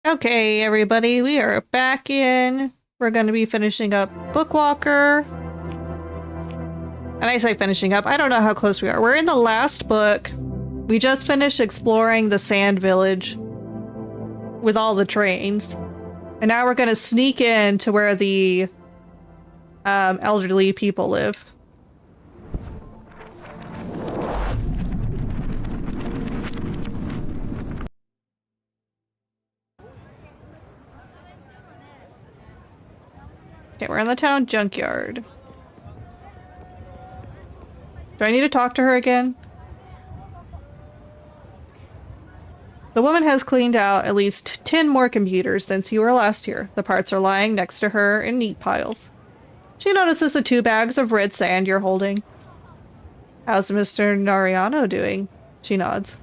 Okay, everybody, we are back in. We're going to be finishing up Bookwalker. And I say finishing up, I don't know how close we are. We're in the last book. We just finished exploring the Sand Village with all the trains. And now we're going to sneak in to where the elderly people live. Okay, we're in the town junkyard. Do I need to talk to her again? The woman has cleaned out at least 10 more computers since you were last here. The parts are lying next to her in neat piles. She notices the 2 bags of red sand you're holding. How's Mr. Nariano doing? She nods.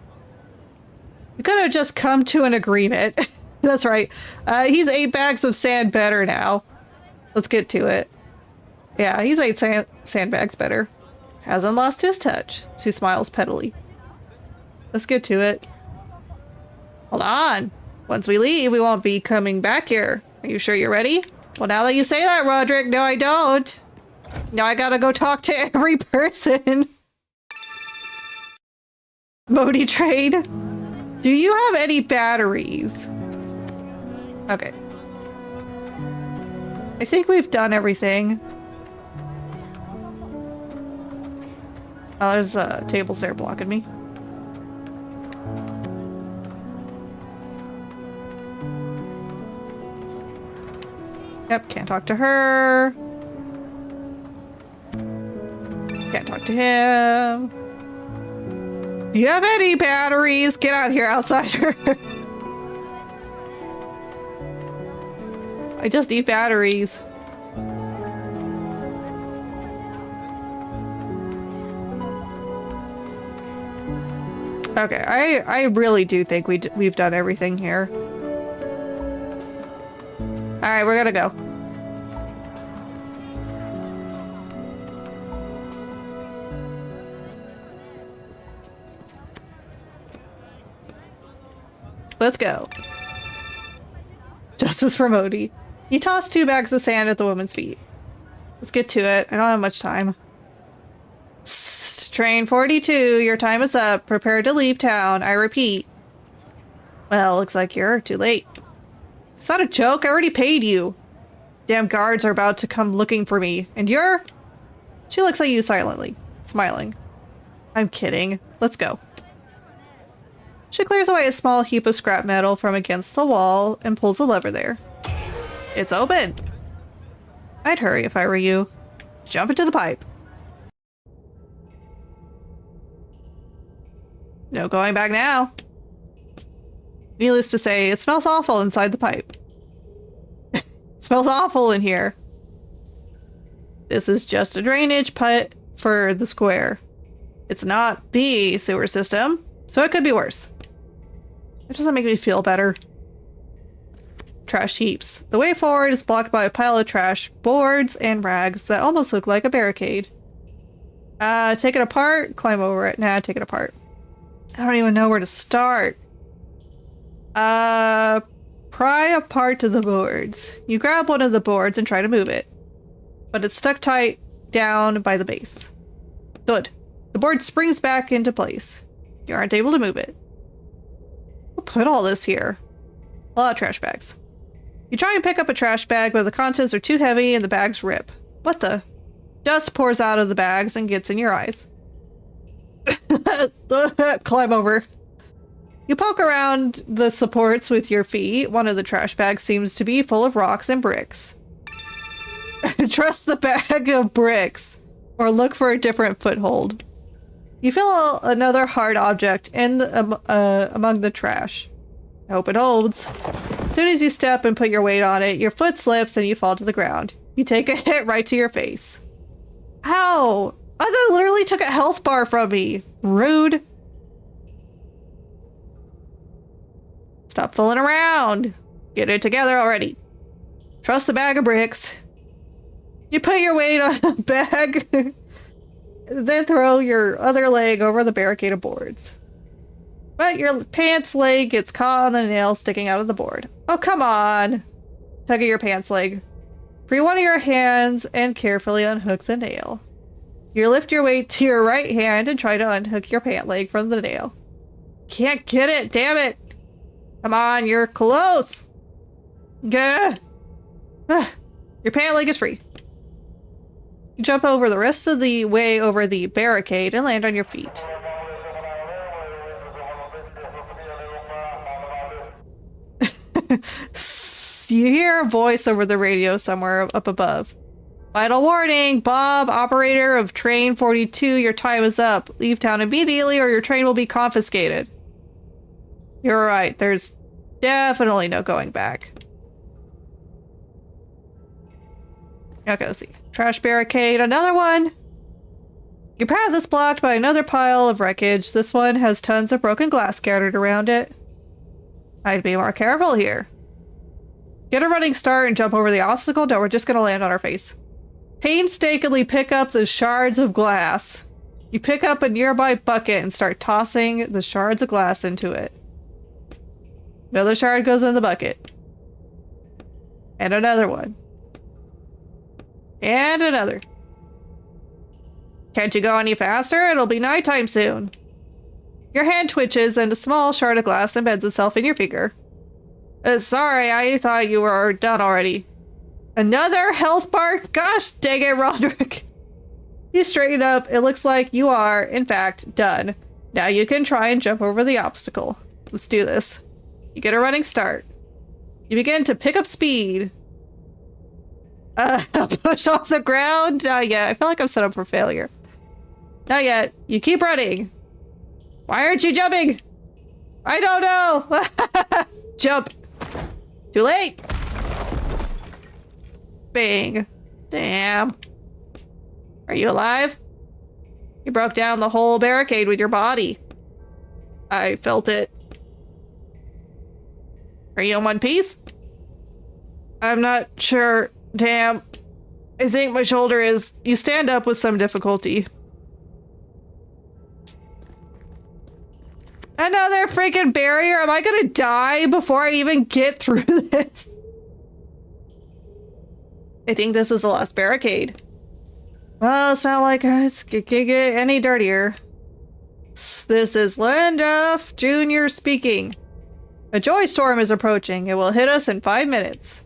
We could have just come to an agreement. That's right. He's 8 bags of sand better now. Let's get to it. Yeah, he's 8 sandbags better. Hasn't lost his touch. She smiles pettily. Let's get to it. Hold on. Once we leave, we won't be coming back here. Are you sure you're ready? Well, now that you say that, Roderick, no, I don't. Now I gotta go talk to every person. Modi trade. Do you have any batteries? Okay. I think we've done everything. Oh, there's tables there blocking me. Yep, can't talk to her. Can't talk to him. Do you have any batteries? Get out here, outsider. I just need batteries. Okay, I really do think we've done everything here. All right, we're gonna go. Let's go. Justice for Modi. You toss 2 bags of sand at the woman's feet. Let's get to it. I don't have much time. Train 42, your time is up. Prepare to leave town. I repeat. Well, looks like you're too late. It's not a joke. I already paid you. Damn guards are about to come looking for me. And you're... She looks at you silently, smiling. I'm kidding. Let's go. She clears away a small heap of scrap metal from against the wall and pulls a lever there. It's open. I'd hurry if I were you. Jump into the pipe. No going back now. Needless to say, it smells awful inside the pipe. It smells awful in here. This is just a drainage pipe for the square. It's not the sewer system, so it could be worse. It doesn't make me feel better. Trash heaps. The way forward is blocked by a pile of trash, boards, and rags that almost look like a barricade. Take it apart, climb over it. Nah, take it apart. I don't even know where to start. Pry apart the boards. You grab one of the boards and try to move it, but it's stuck tight down by the base. Good. The board springs back into place. You aren't able to move it. Who put all this here? A lot of trash bags. You try and pick up a trash bag, but the contents are too heavy and the bags rip. What the? Dust pours out of the bags and gets in your eyes. Climb over. You poke around the supports with your feet. One of the trash bags seems to be full of rocks and bricks. Trust the bag of bricks, or look for a different foothold. You feel another hard object in the, among the trash. I hope it holds. As soon as you step and put your weight on it, your foot slips and you fall to the ground. You take a hit right to your face. Ow! I thought it literally took a health bar from me. Rude. Stop fooling around. Get it together already. Trust the bag of bricks. You put your weight on the bag, then throw your other leg over the barricade of boards. But your pants leg gets caught on the nail sticking out of the board. Oh, come on. Tug at your pants leg. Free one of your hands and carefully unhook the nail. You lift your weight to your right hand and try to unhook your pant leg from the nail. Can't get it, damn it. Come on, you're close. Gah. Your pant leg is free. You jump over the rest of the way over the barricade and land on your feet. You hear a voice over the radio somewhere up above. Vital warning, Bob, operator of train 42, your time is up. Leave town immediately or your train will be confiscated. You're right, there's definitely no going back. Okay, let's see. Trash barricade, another one! Your path is blocked by another pile of wreckage. This one has tons of broken glass scattered around it. I'd be more careful here. Get a running start and jump over the obstacle. No, we're just gonna land on our face. Painstakingly pick up the shards of glass. You pick up a nearby bucket and start tossing the shards of glass into it. Another shard goes in the bucket. And another one. And another. Can't you go any faster? It'll be nighttime soon. Your hand twitches and a small shard of glass embeds itself in your finger. Sorry, I thought you were done already. Another health bar? Gosh dang it, Roderick. You straighten up. It looks like you are, in fact, done. Now you can try and jump over the obstacle. Let's do this. You get a running start. You begin to pick up speed. Push off the ground? Not yet. I feel like I'm set up for failure. Not yet. You keep running. Why aren't you jumping? I don't know. Jump. Too late. Bang. Damn. Are you alive? You broke down the whole barricade with your body. I felt it. Are you in one piece? I'm not sure. Damn. I think my shoulder is... You stand up with some difficulty. Another freaking barrier? Am I gonna die before I even get through this? I think this is the last barricade. Well, it's not like it can get any dirtier. This is Linduff Jr. speaking. A joy storm is approaching. It will hit us in 5 minutes.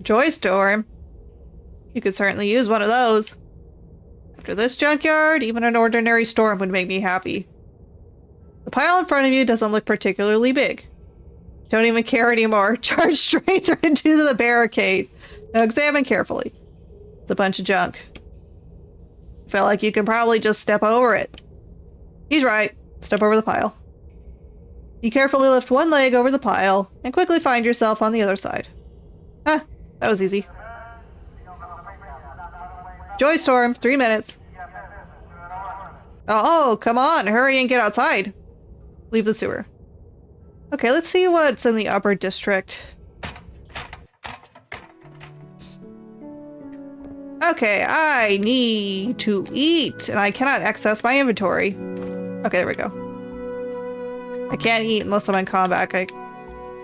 Joy storm? You could certainly use one of those. After this junkyard, even an ordinary storm would make me happy. The pile in front of you doesn't look particularly big. Don't even care anymore. Charge straight into the barricade. Now examine carefully. It's a bunch of junk. I feel like you can probably just step over it. He's right. Step over the pile. You carefully lift one leg over the pile and quickly find yourself on the other side. That was easy. Joy storm, 3 minutes. Oh, come on, hurry and get outside. Leave the sewer. Okay, let's see what's in the upper district. Okay, I need to eat, and I cannot access my inventory. Okay, there we go. I can't eat unless I'm in combat.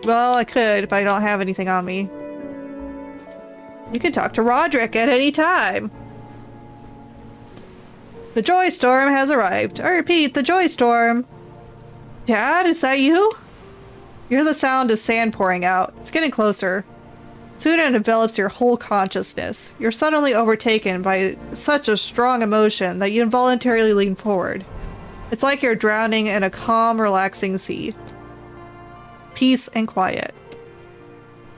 Well, I could, but I don't have anything on me. You can talk to Roderick at any time. The Joy Storm has arrived. I repeat, the Joy Storm. Dad, is that you? You hear the sound of sand pouring out. It's getting closer. Soon it envelops your whole consciousness. You're suddenly overtaken by such a strong emotion that you involuntarily lean forward. It's like you're drowning in a calm, relaxing sea. Peace and quiet.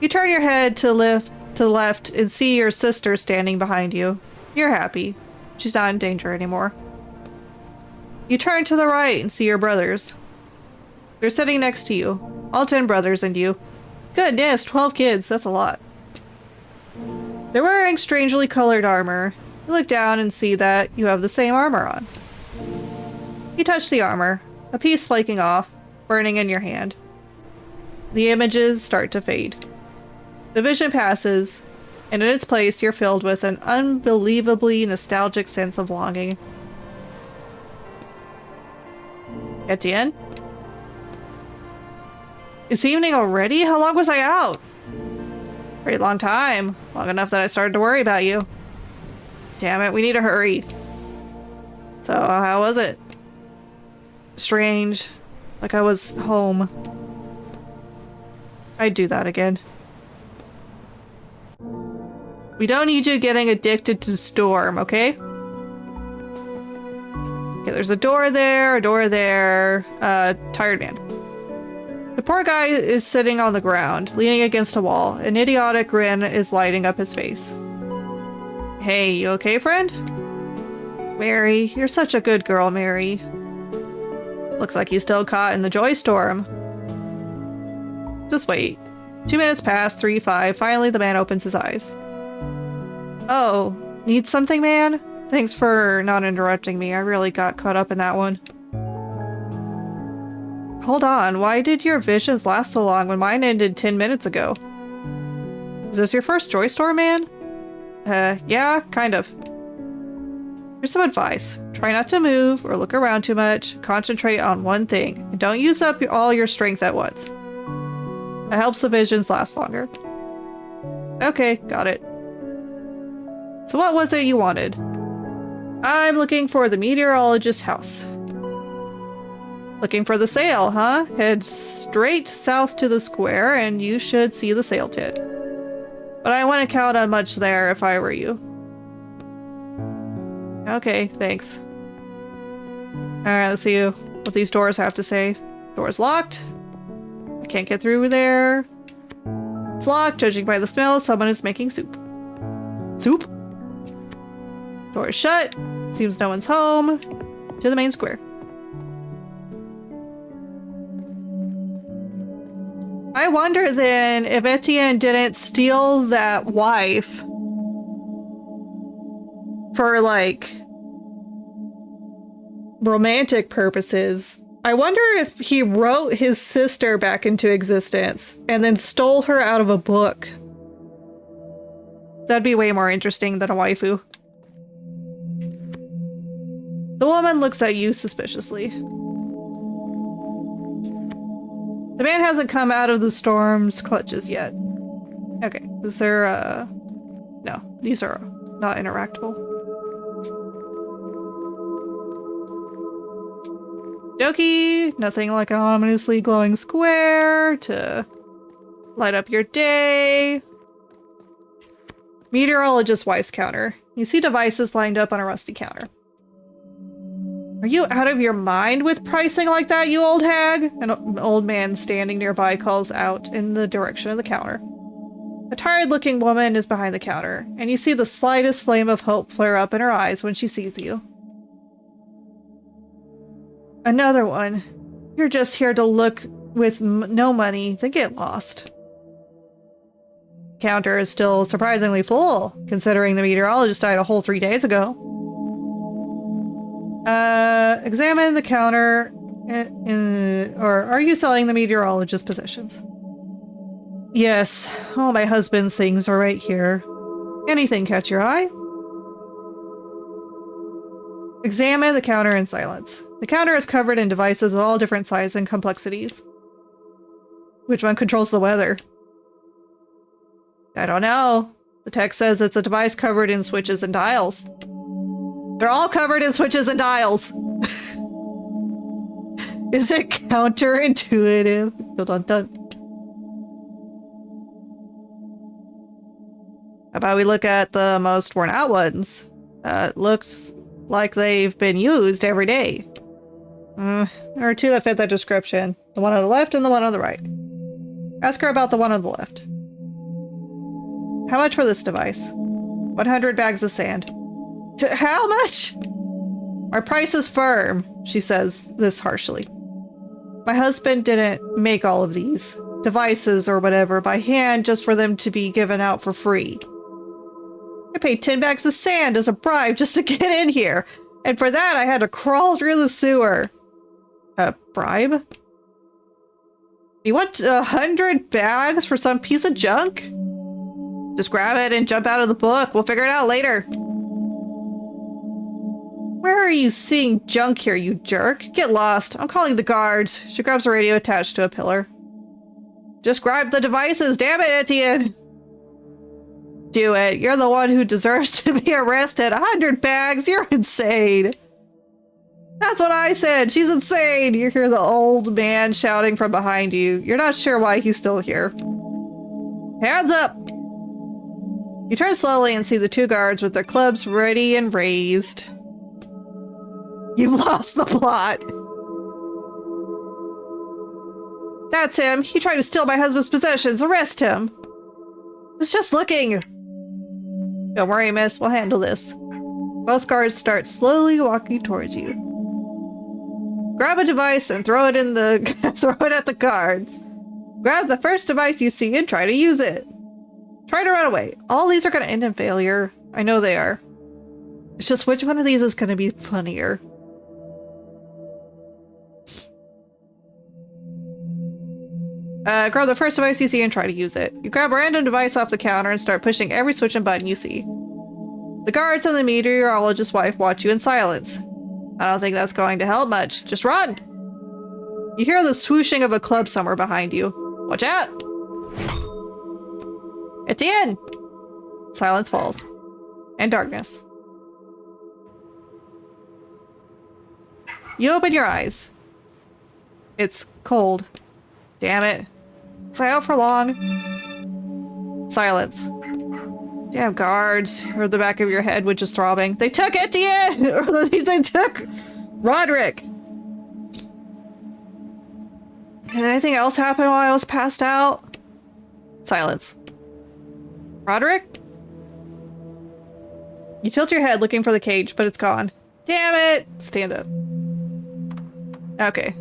You turn your head to the left and see your sister standing behind you. You're happy. She's not in danger anymore. You turn to the right and see your brothers. They're sitting next to you. All 10 brothers and you. Goodness, 12 kids. That's a lot. They're wearing strangely colored armor. You look down and see that you have the same armor on. You touch the armor, a piece flaking off, burning in your hand. The images start to fade. The vision passes, and in its place you're filled with an unbelievably nostalgic sense of longing. Etienne? It's evening already? How long was I out? Pretty long time. Long enough that I started to worry about you. Damn it, we need to hurry. So, how was it? Strange. Like I was home. I'd do that again. We don't need you getting addicted to Storm, okay? Okay, there's a door there, tired man. The poor guy is sitting on the ground, leaning against a wall. An idiotic grin is lighting up his face. Hey, you okay, friend? Mary, you're such a good girl, Mary. Looks like he's still caught in the joy storm. Just wait. 2 minutes pass, 3-5. Finally, the man opens his eyes. Oh, need something, man? Thanks for not interrupting me. I really got caught up in that one. Hold on, why did your visions last so long when mine ended 10 minutes ago? Is this your first joy storm, man? Yeah, kind of. Here's some advice. Try not to move or look around too much. Concentrate on one thing. And don't use up all your strength at once. It helps the visions last longer. Okay, got it. So what was it you wanted? I'm looking for the meteorologist's house. Looking for the sail, huh? Head straight south to the square and you should see the sail tent. But I wouldn't count on much there if I were you. Okay, thanks. Alright, let's see what these doors have to say. Door's locked. I can't get through there. It's locked. Judging by the smell, someone is making soup. Soup? Door is shut. Seems no one's home. To the main square. I wonder then if Etienne didn't steal that wife for, like, romantic purposes. I wonder if he wrote his sister back into existence and then stole her out of a book. That'd be way more interesting than a waifu. The woman looks at you suspiciously. The man hasn't come out of the storm's clutches yet. Okay, is there no, these are not interactable. Doki, nothing like an ominously glowing square to light up your day. Meteorologist wife's counter. You see devices lined up on a rusty counter. Are you out of your mind with pricing like that, you old hag? An old man standing nearby calls out in the direction of the counter. A tired-looking woman is behind the counter, and you see the slightest flame of hope flare up in her eyes when she sees you. Another one. You're just here to look with no money, then get lost. Counter is still surprisingly full, considering the meteorologist died a whole 3 days ago. Examine the counter, or are you selling the meteorologist's possessions? Yes, all my husband's things are right here. Anything catch your eye? Examine the counter in silence. The counter is covered in devices of all different sizes and complexities. Which one controls the weather? I don't know. The text says it's a device covered in switches and dials. They're all covered in switches and dials. Is it counterintuitive? Dun dun dun. How about we look at the most worn out ones? Looks like they've been used every day. There are two that fit that description. The one on the left and the one on the right. Ask her about the one on the left. How much for this device? 100 bags of sand. How much? Our price is firm, she says this harshly. My husband didn't make all of these devices or whatever by hand just for them to be given out for free. I paid 10 bags of sand as a bribe just to get in here. And for that, I had to crawl through the sewer. A bribe? You want 100 bags for some piece of junk? Just grab it and jump out of the book. We'll figure it out later. Where are you seeing junk here, you jerk? Get lost. I'm calling the guards. She grabs a radio attached to a pillar. Just grab the devices, damn it, Etienne! Do it. You're the one who deserves to be arrested. 100 bags? You're insane. That's what I said. She's insane. You hear the old man shouting from behind you. You're not sure why he's still here. Hands up! You turn slowly and see the 2 guards with their clubs ready and raised. You've lost the plot. That's him. He tried to steal my husband's possessions. Arrest him. I was just looking. Don't worry, miss. We'll handle this. Both guards start slowly walking towards you. Grab a device and throw it in the throw it at the guards. Grab the first device you see and try to use it. Try to run away. All these are going to end in failure. I know they are. It's just which one of these is going to be funnier. Grab the first device you see and try to use it. You grab a random device off the counter and start pushing every switch and button you see. The guards and the meteorologist's wife watch you in silence. I don't think that's going to help much. Just run! You hear the swooshing of a club somewhere behind you. Watch out! Etienne! Silence falls. And darkness. You open your eyes. It's cold. Damn it. Was I out for long? Silence. Damn guards. Or the back of your head, which is throbbing. They took Etienne! Or they took Roderick! Did anything else happen while I was passed out? Silence. Roderick? You tilt your head looking for the cage, but it's gone. Damn it! Stand up. Okay.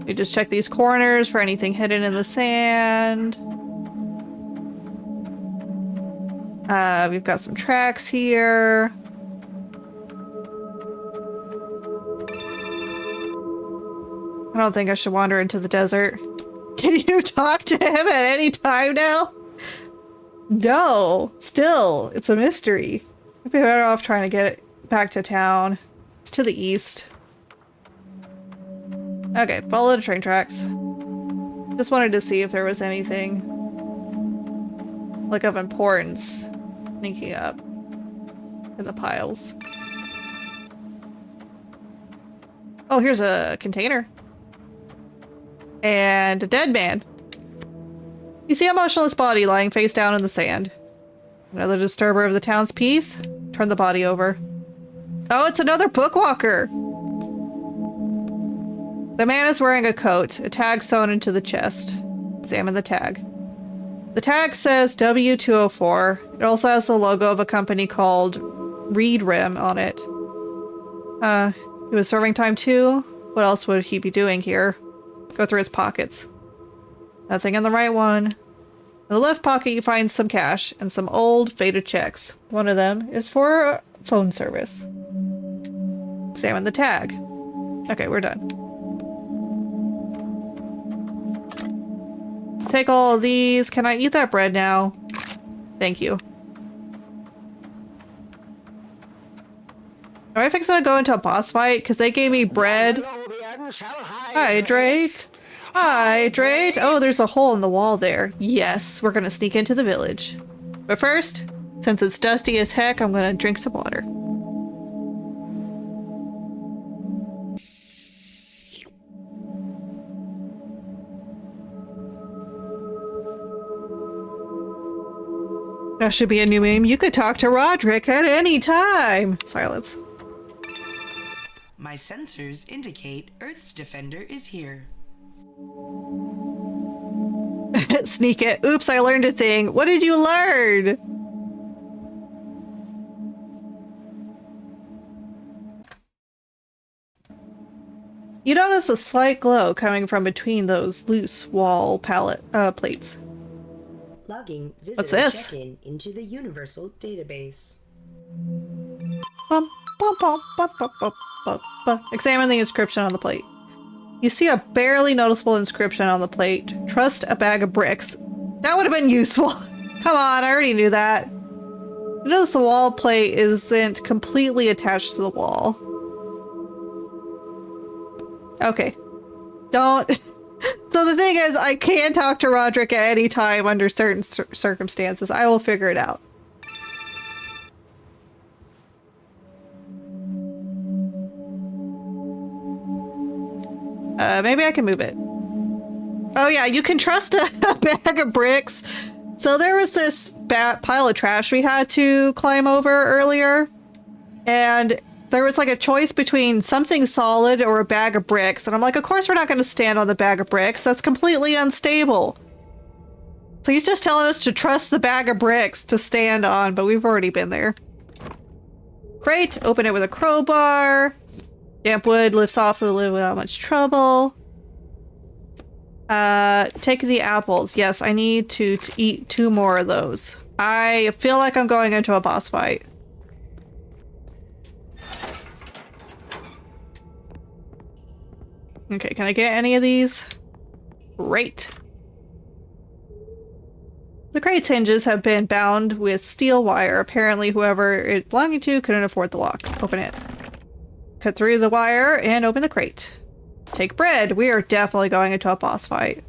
You just check these corners for anything hidden in the sand. We've got some tracks here. I don't think I should wander into the desert. Can you talk to him at any time now? No. Still, it's a mystery. I'd be better off trying to get it back to town. It's to the east. Okay, follow the train tracks. Just wanted to see if there was anything like of importance sneaking up in the piles. Oh, here's a container. And a dead man. You see a motionless body lying face down in the sand. Another disturber of the town's peace? Turn the body over. Oh, it's another Bookwalker! The man is wearing a coat, a tag sewn into the chest. Examine the tag. The tag says W204. It also has the logo of a company called Reed Rim on it. He was serving time too? What else would he be doing here? Go through his pockets. Nothing in the right one. In the left pocket you find some cash and some old faded checks. One of them is for phone service. Examine the tag. Okay, we're done. Take all of these. Can I eat that bread now? Thank you. Am I fixing to go into a boss fight? Because they gave me bread. Hydrate. Hydrate. Oh, there's a hole in the wall there. Yes, we're gonna sneak into the village. But first, since it's dusty as heck, I'm gonna drink some water. That should be a new meme. You could talk to Roderick at any time. Silence. My sensors indicate Earth's defender is here. Sneak it. Oops, I learned a thing. What did you learn? You notice a slight glow coming from between those loose wall plates. Logging What's visitor this? check-in into the Universal Database. Bum, bum, bum, bum, bum, bum, bum, bum. Examine the inscription on the plate. You see a barely noticeable inscription on the plate. Trust a bag of bricks. That would have been useful. Come on, I already knew that. You notice the wall plate isn't completely attached to the wall. Okay. Don't... So the thing is, I can talk to Roderick at any time under certain circumstances. I will figure it out. Maybe I can move it. Oh yeah, you can trust a bag of bricks. So there was this pile of trash we had to climb over earlier. And there was like a choice between something solid or a bag of bricks. And I'm like, of course we're not going to stand on the bag of bricks. That's completely unstable. So he's just telling us to trust the bag of bricks to stand on, but we've already been there. Great. Open it with a crowbar. Damp wood lifts off the lid without much trouble. Take the apples. Yes, I need to eat 2 more of those. I feel like I'm going into a boss fight. Okay, can I get any of these? Great. The crate's hinges have been bound with steel wire. Apparently whoever it belonged to couldn't afford the lock. Open it. Cut through the wire and open the crate. Take bread. We are definitely going into a boss fight.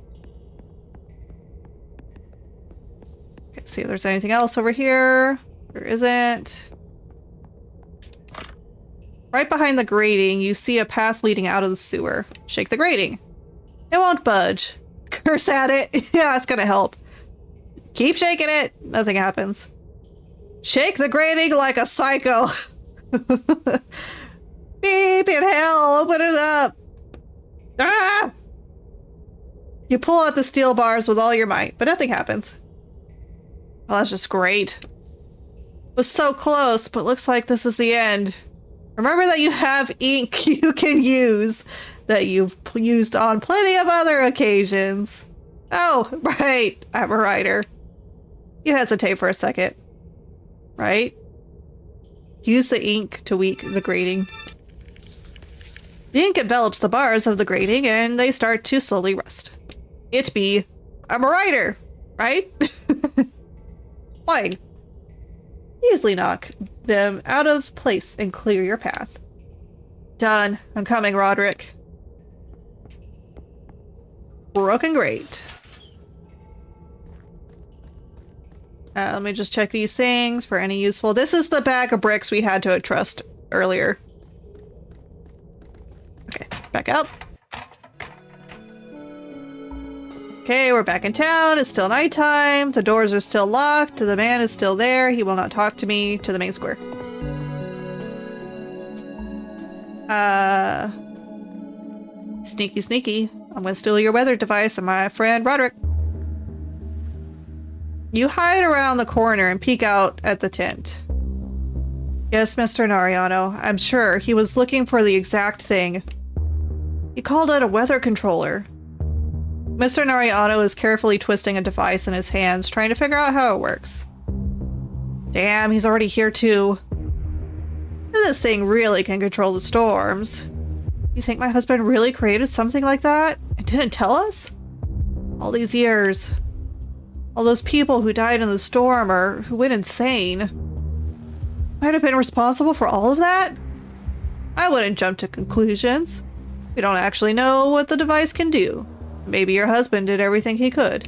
Okay, see if there's anything else over here. There isn't. Right behind the grating, you see a path leading out of the sewer. Shake the grating. It won't budge. Curse at it. Yeah, it's gonna help. Keep shaking it. Nothing happens. Shake the grating like a psycho. Beep in hell. Open it up. Ah! You pull out the steel bars with all your might, but nothing happens. Oh, that's just great. It was so close, but looks like this is the end. Remember that you have ink you can use that you've used on plenty of other occasions. Oh, right. I'm a writer. You hesitate for a second. Right? Use the ink to weak the grating. The ink envelops the bars of the grating and they start to slowly rust. It be, I'm a writer, right? Flying. Easily knock them out of place and clear your path. Done. I'm coming, Roderick. Broken grate. Let me just check these things for any useful. This is the bag of bricks we had to trust earlier. Okay, back out. Okay, we're back in town. It's still nighttime. The doors are still locked. The man is still there. He will not talk to me. To the main square. Sneaky, sneaky. I'm gonna steal your weather device and my friend Roderick. You hide around the corner and peek out at the tent. Yes, Mr. Nariano. I'm sure he was looking for the exact thing. He called it a weather controller. Mr. Nariano is carefully twisting a device in his hands, trying to figure out how it works. Damn, he's already here too. This thing really can control the storms. You think my husband really created something like that and didn't tell us? All these years. All those people who died in the storm or who went insane. Might have been responsible for all of that? I wouldn't jump to conclusions. We don't actually know what the device can do. Maybe your husband did everything he could.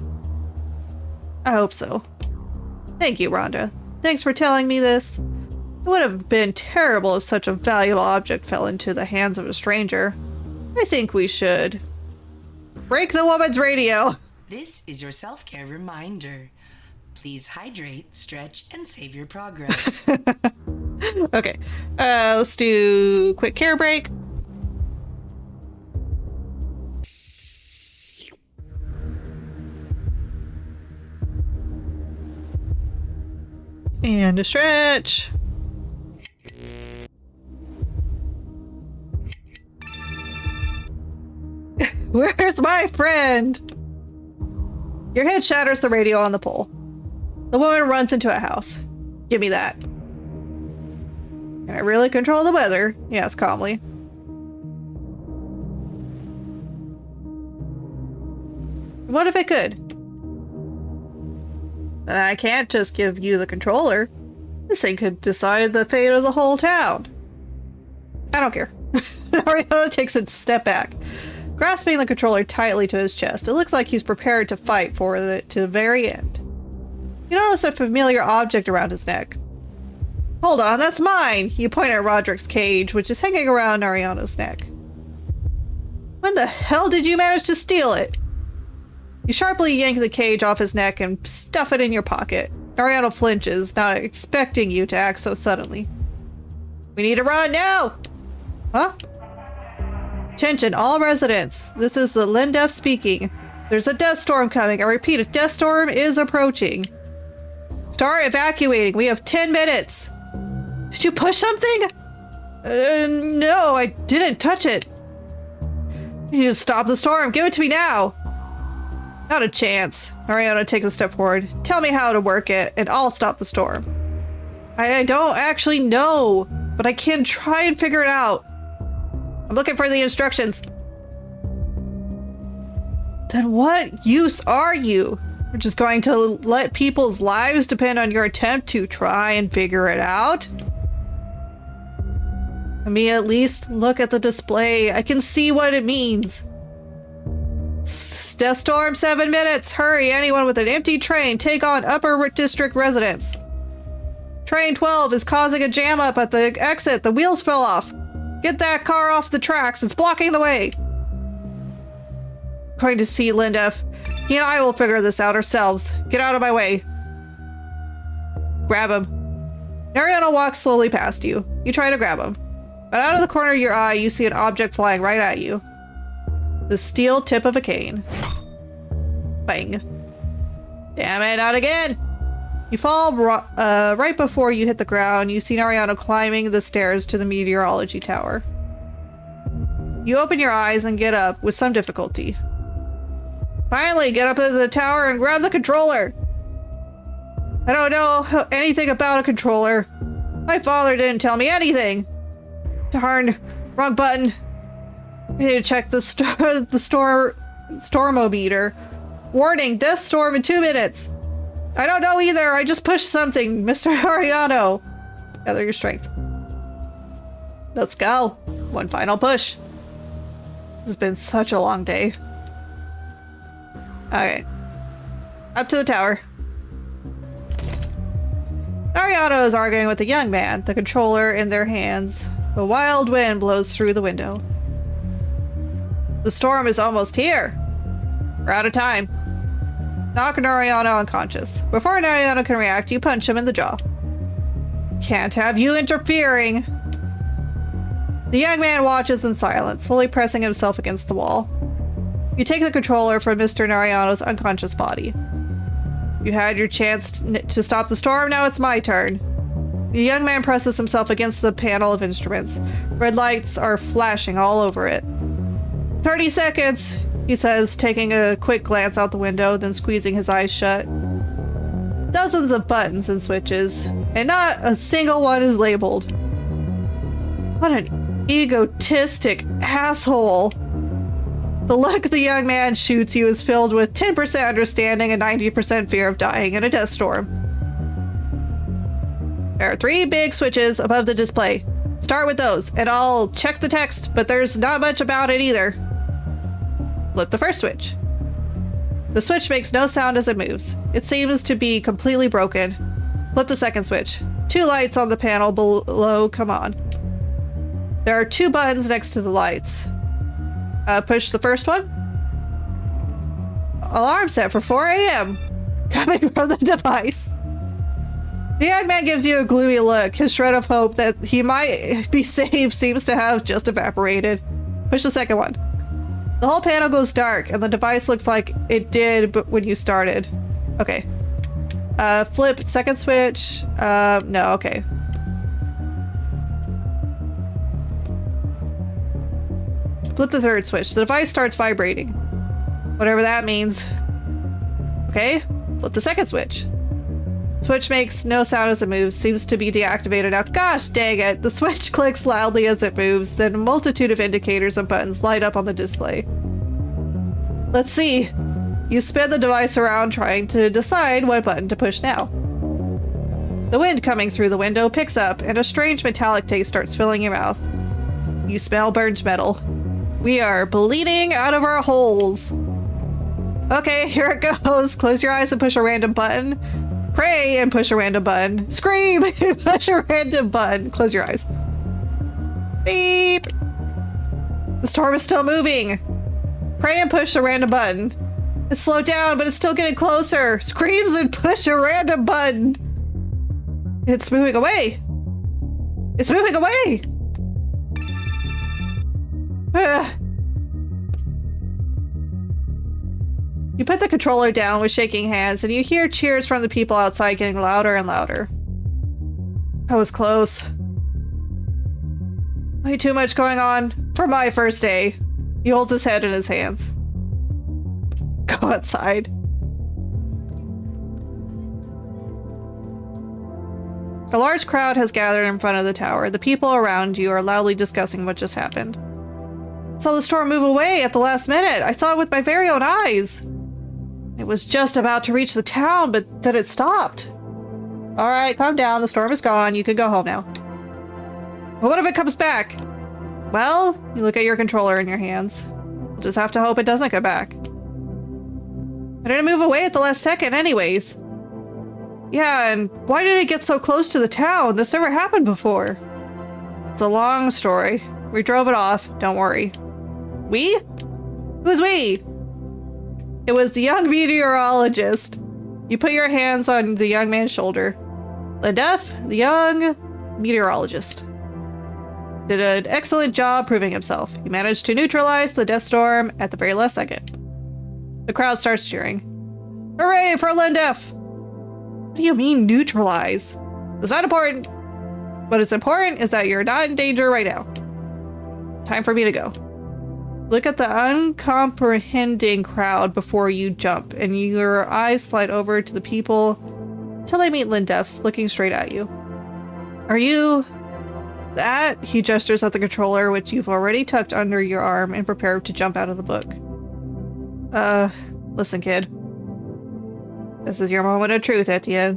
I hope so. Thank you, Rhonda. Thanks for telling me this. It would have been terrible if such a valuable object fell into the hands of a stranger. I think we should break the woman's radio. This is your self-care reminder. Please hydrate, stretch, and save your progress. Okay, let's do quick care break. And a stretch. Where's my friend? Your head shatters the radio on the pole. The woman runs into a house. Give me that. Can I really control the weather? He asks calmly. What if it could? Then I can't just give you the controller. This thing could decide the fate of the whole town. I don't care. Ariana takes a step back. grasping the controller tightly to his chest. It looks like he's prepared to fight for it to the very end. You notice a familiar object around his neck. Hold on, that's mine! You point at Roderick's cage, which is hanging around Ariano's neck. When the hell did you manage to steal it? You sharply yank the cage off his neck and stuff it in your pocket. Ariano flinches, not expecting you to act so suddenly. We need to run now! Huh? Attention, all residents. This is the Lindef speaking. There's a death storm coming. I repeat, a death storm is approaching. Start evacuating. We have 10 minutes. Did you push something? No, I didn't touch it. You need to stop the storm. Give it to me now. Not a chance. Ariano takes a step forward. Tell me how to work it, and I'll stop the storm. I don't actually know, but I can try and figure it out. I'm looking for the instructions. Then what use are you? We're just going to let people's lives depend on your attempt to try and figure it out? Let me at least look at the display. I can see what it means. Death storm, 7 minutes. Hurry, anyone with an empty train, take on Upper District residents. Train 12 is causing a jam up at the exit. The wheels fell off. Get that car off the tracks. It's blocking the way. Going to see Lindef. He and I will figure this out ourselves. Get out of my way. Grab him. Ariano walks slowly past you. You try to grab him. But out of the corner of your eye, you see an object flying right at you. The steel tip of a cane. Bang. Damn it, not again! You fall right before you hit the ground. You see Ariano climbing the stairs to the meteorology tower. You open your eyes and get up with some difficulty. Finally, get up into the tower and grab the controller! I don't know anything about a controller. My father didn't tell me anything. Darn, wrong button. I need to check the stormometer. Warning, death storm in 2 minutes. I don't know either. I just pushed something, Mr. Ariano. Gather your strength. Let's go. One final push. This has been such a long day. Okay. Up to the tower. Ariano is arguing with a young man, the controller in their hands. A wild wind blows through the window. The storm is almost here. We're out of time. Knock Ariano unconscious. Before Ariano can react, you punch him in the jaw. Can't have you interfering. The young man watches in silence, slowly pressing himself against the wall. You take the controller from Mr. Ariano's unconscious body. You had your chance to stop the storm, now it's my turn. The young man presses himself against the panel of instruments. Red lights are flashing all over it. 30 seconds, he says, taking a quick glance out the window, then squeezing his eyes shut. Dozens of buttons and switches, and not a single one is labeled. What an egotistic asshole. The look the young man shoots you is filled with 10% understanding and 90% fear of dying in a death storm. There are 3 big switches above the display. Start with those, and I'll check the text, but there's not much about it either. Flip the first switch. The switch makes no sound as it moves. It seems to be completely broken. Flip the second switch. 2 lights on the panel below come on. There are 2 buttons next to the lights. Push the first one. Alarm set for 4 a.m. coming from the device. The young man gives you a gloomy look. His shred of hope that he might be saved seems to have just evaporated. Push the second one. The whole panel goes dark, and the device looks like it did when you started. Okay. Flip second switch. No, okay. Flip the third switch. The device starts vibrating. Whatever that means. Okay. Flip the second switch. Switch makes no sound as it moves. Seems to be deactivated now. Gosh dang it. The switch clicks loudly as it moves. Then a multitude of indicators and buttons light up on the display. Let's see. You spin the device around trying to decide what button to push now. The wind coming through the window picks up and a strange metallic taste starts filling your mouth. You smell burnt metal. We are bleeding out of our holes. Okay, here it goes. Close your eyes and push a random button. Pray and push a random button. Scream and push a random button. Close your eyes. Beep. The storm is still moving. Pray and push a random button. It's slowed down, but it's still getting closer. Screams and push a random button. It's moving away. It's moving away. You put the controller down with shaking hands, and you hear cheers from the people outside getting louder and louder. That was close. Way too much going on for my first day. He holds his head in his hands. Go outside. A large crowd has gathered in front of the tower. The people around you are loudly discussing what just happened. I saw the storm move away at the last minute. I saw it with my very own eyes. It was just about to reach the town, but then it stopped. All right, calm down. The storm is gone. You can go home now. But what if it comes back? Well, you look at your controller in your hands. We'll just have to hope it doesn't come back. I didn't move away at the last second anyways. Yeah, and why did it get so close to the town? This never happened before. It's a long story. We drove it off. Don't worry. We? Who's we? It was the young meteorologist. You put your hands on the young man's shoulder. Lindef, the young meteorologist, did an excellent job proving himself. He managed to neutralize the death storm at the very last second. The crowd starts cheering. Hooray for Lindef! What do you mean neutralize? It's not important. What is important is that you're not in danger right now. Time for me to go. Look at the uncomprehending crowd before you jump, and your eyes slide over to the people till they meet Lindef's looking straight at you. Are you that? He gestures at the controller, which you've already tucked under your arm and prepared to jump out of the book. Listen, kid. This is your moment of truth, Etienne.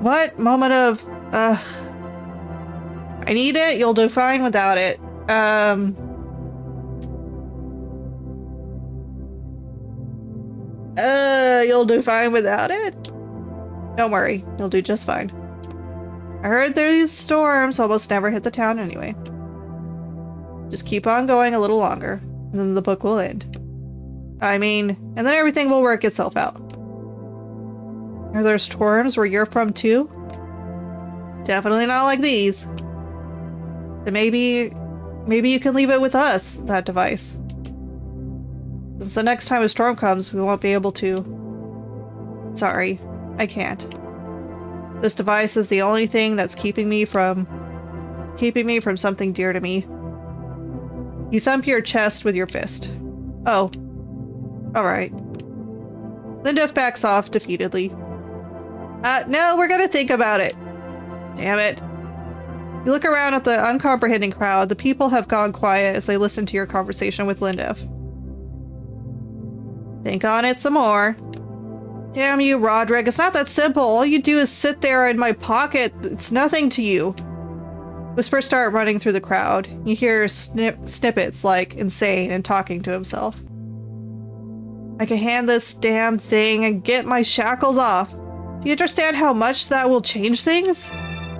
What moment of, I need it, you'll do fine without it. You'll do fine without it? Don't worry, you'll do just fine. I heard these storms almost never hit the town anyway. Just keep on going a little longer, and then the book will end. And then everything will work itself out. Are there storms where you're from too? Definitely not like these. Then maybe you can leave it with us, that device. Since the next time a storm comes, we won't be able to. Sorry, I can't. This device is the only thing that's keeping me from something dear to me. You thump your chest with your fist. Oh. Alright. Lindef backs off defeatedly. No, we're gonna think about it. Damn it. You look around at the uncomprehending crowd. The people have gone quiet as they listen to your conversation with Lindef. Think on it some more. Damn you, Roderick. It's not that simple. All you do is sit there in my pocket. It's nothing to you. Whispers start running through the crowd. You hear snippets like insane and talking to himself. I can hand this damn thing and get my shackles off. Do you understand how much that will change things?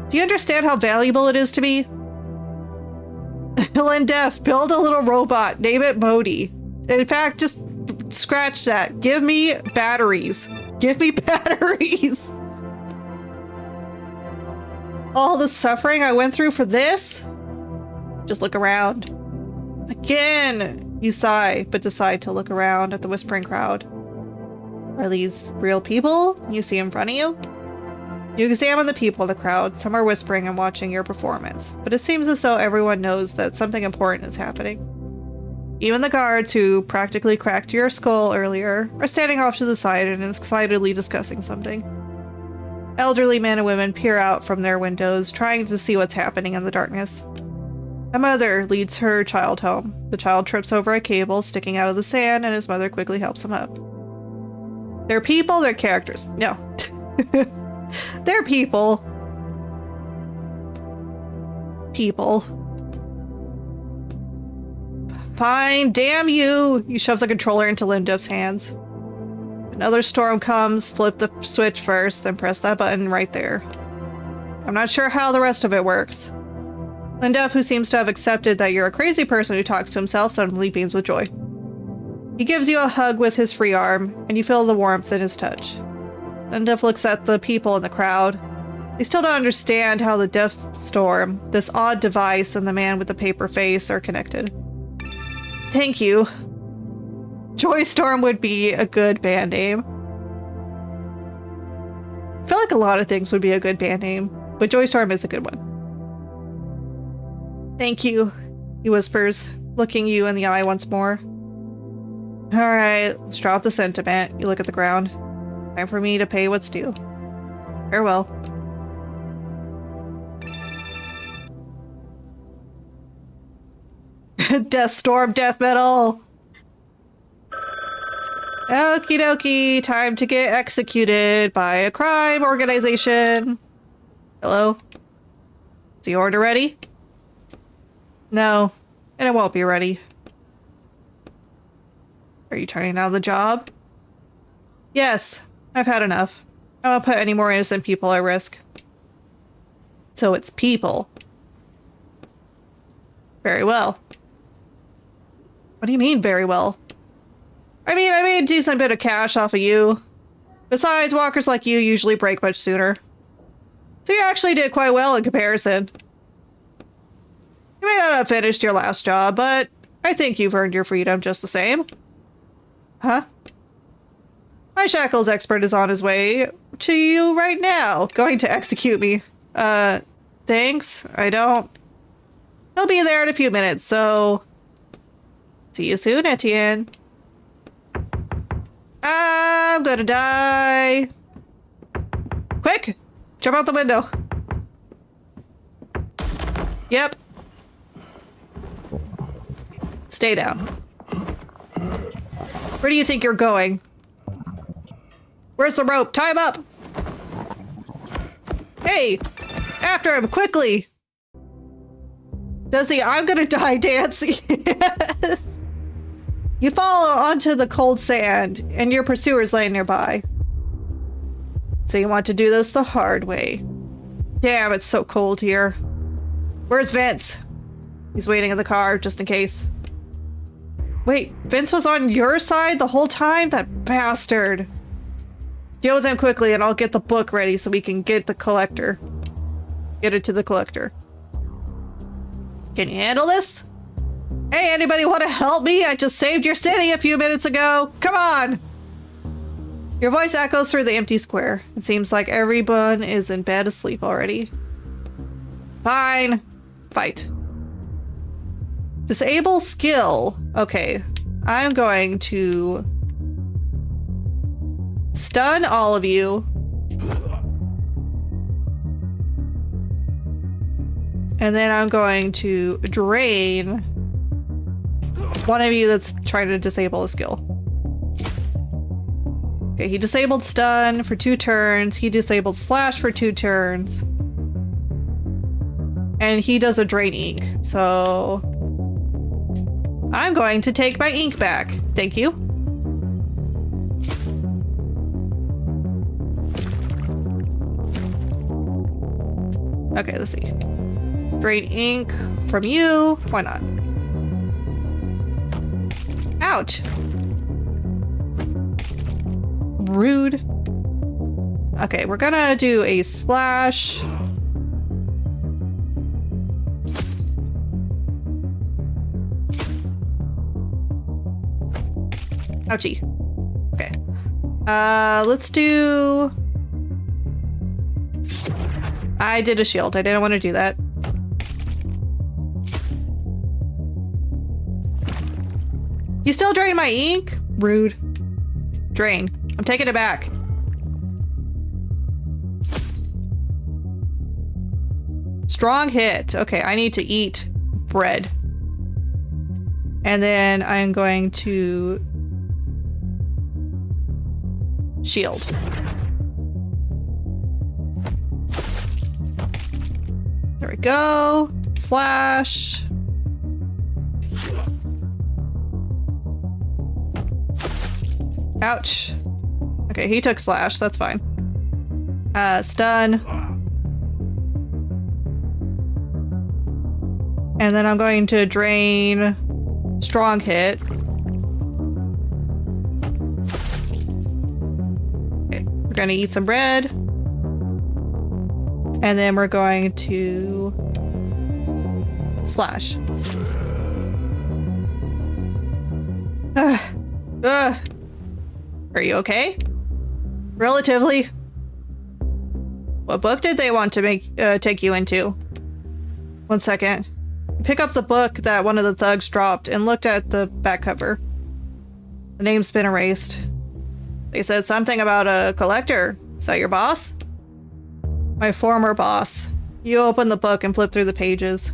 Do you understand how valuable it is to me? Lindef, build a little robot. Name it Modi. In fact, just scratch that. Give me batteries. Give me batteries. All the suffering I went through for this? Just look around. Again, you sigh, but decide to look around at the whispering crowd. Are these real people you see in front of you? You examine the people in the crowd. Some are whispering and watching your performance, but it seems as though everyone knows that something important is happening. Even the guards who practically cracked your skull earlier are standing off to the side and excitedly discussing something. Elderly men and women peer out from their windows, trying to see what's happening in the darkness. A mother leads her child home. The child trips over a cable sticking out of the sand, and his mother quickly helps him up. They're people, they're characters. No. They're people. People. Fine, damn you! You shove the controller into Lindov's hands. Another storm comes, flip the switch first, then press that button right there. I'm not sure how the rest of it works. Lindov, who seems to have accepted that you're a crazy person who talks to himself, suddenly beams with joy. He gives you a hug with his free arm, and you feel the warmth in his touch. Lindov looks at the people in the crowd. They still don't understand how the Death Storm, this odd device, and the man with the paper face are connected. Thank you. Joy Storm would be a good band name. I feel like a lot of things would be a good band name, but Joy Storm is a good one. Thank you, he whispers, looking you in the eye once more. Alright, let's drop the sentiment. You look at the ground. Time for me to pay what's due. Farewell. Death Storm death metal! Okie dokie, time to get executed by a crime organization. Hello? Is the order ready? No, and it won't be ready. Are you turning down the job? Yes, I've had enough. I won't put any more innocent people at risk. So it's people. Very well. What do you mean, very well? I mean, I made a decent bit of cash off of you. Besides, walkers like you usually break much sooner. So you actually did quite well in comparison. You may not have finished your last job, but I think you've earned your freedom just the same. Huh? My shackles expert is on his way to you right now, going to execute me. Thanks, I don't. He'll be there in a few minutes, so... See you soon, Etienne. I'm gonna die. Quick! Jump out the window. Yep. Stay down. Where do you think you're going? Where's the rope? Tie him up! Hey! After him, quickly! Does the I'm gonna die dance? Yes! You fall onto the cold sand, and your pursuer's laying nearby. So you want to do this the hard way. Damn, it's so cold here. Where's Vince? He's waiting in the car, just in case. Wait, Vince was on your side the whole time? That bastard. Deal with him quickly, and I'll get the book ready so we can get the collector. Get it to the collector. Can you handle this? Hey, anybody want to help me? I just saved your city a few minutes ago. Come on! Your voice echoes through the empty square. It seems like everyone is in bed asleep already. Fine. Fight. Disable skill. Okay. I'm going to stun all of you. And then I'm going to drain one of you that's trying to disable a skill. Okay, he disabled stun for 2 turns. He disabled slash for 2 turns. And he does a drain ink. So I'm going to take my ink back. Thank you. Okay, let's see. Drain ink from you. Why not? Ouch. Rude. Okay, we're gonna do a slash. Ouchie. Okay. Let's do... I did a shield. I didn't want to do that. You still drain my ink? Rude. Drain. I'm taking it back. Strong hit. Okay, I need to eat bread. And then I'm going to shield. There we go. Slash. Ouch. Okay, he took slash. That's fine. Stun. And then I'm going to drain strong hit. Okay, we're going to eat some bread. And then we're going to slash. Are you okay? Relatively. What book did they want to take you into? 1 second. Pick up the book that one of the thugs dropped and looked at the back cover. The name's been erased. They said something about a collector. Is that your boss? My former boss. You open the book and flip through the pages.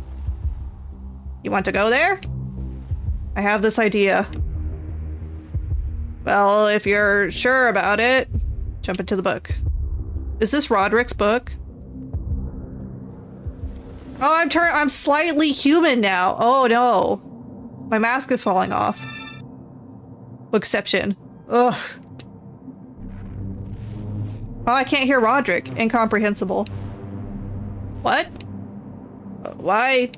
You want to go there? I have this idea. Well, if you're sure about it, jump into the book. Is this Roderick's book? Oh, I'm slightly human now. Oh no. My mask is falling off. Bookception. Ugh. Oh, I can't hear Roderick. Incomprehensible. What? Why?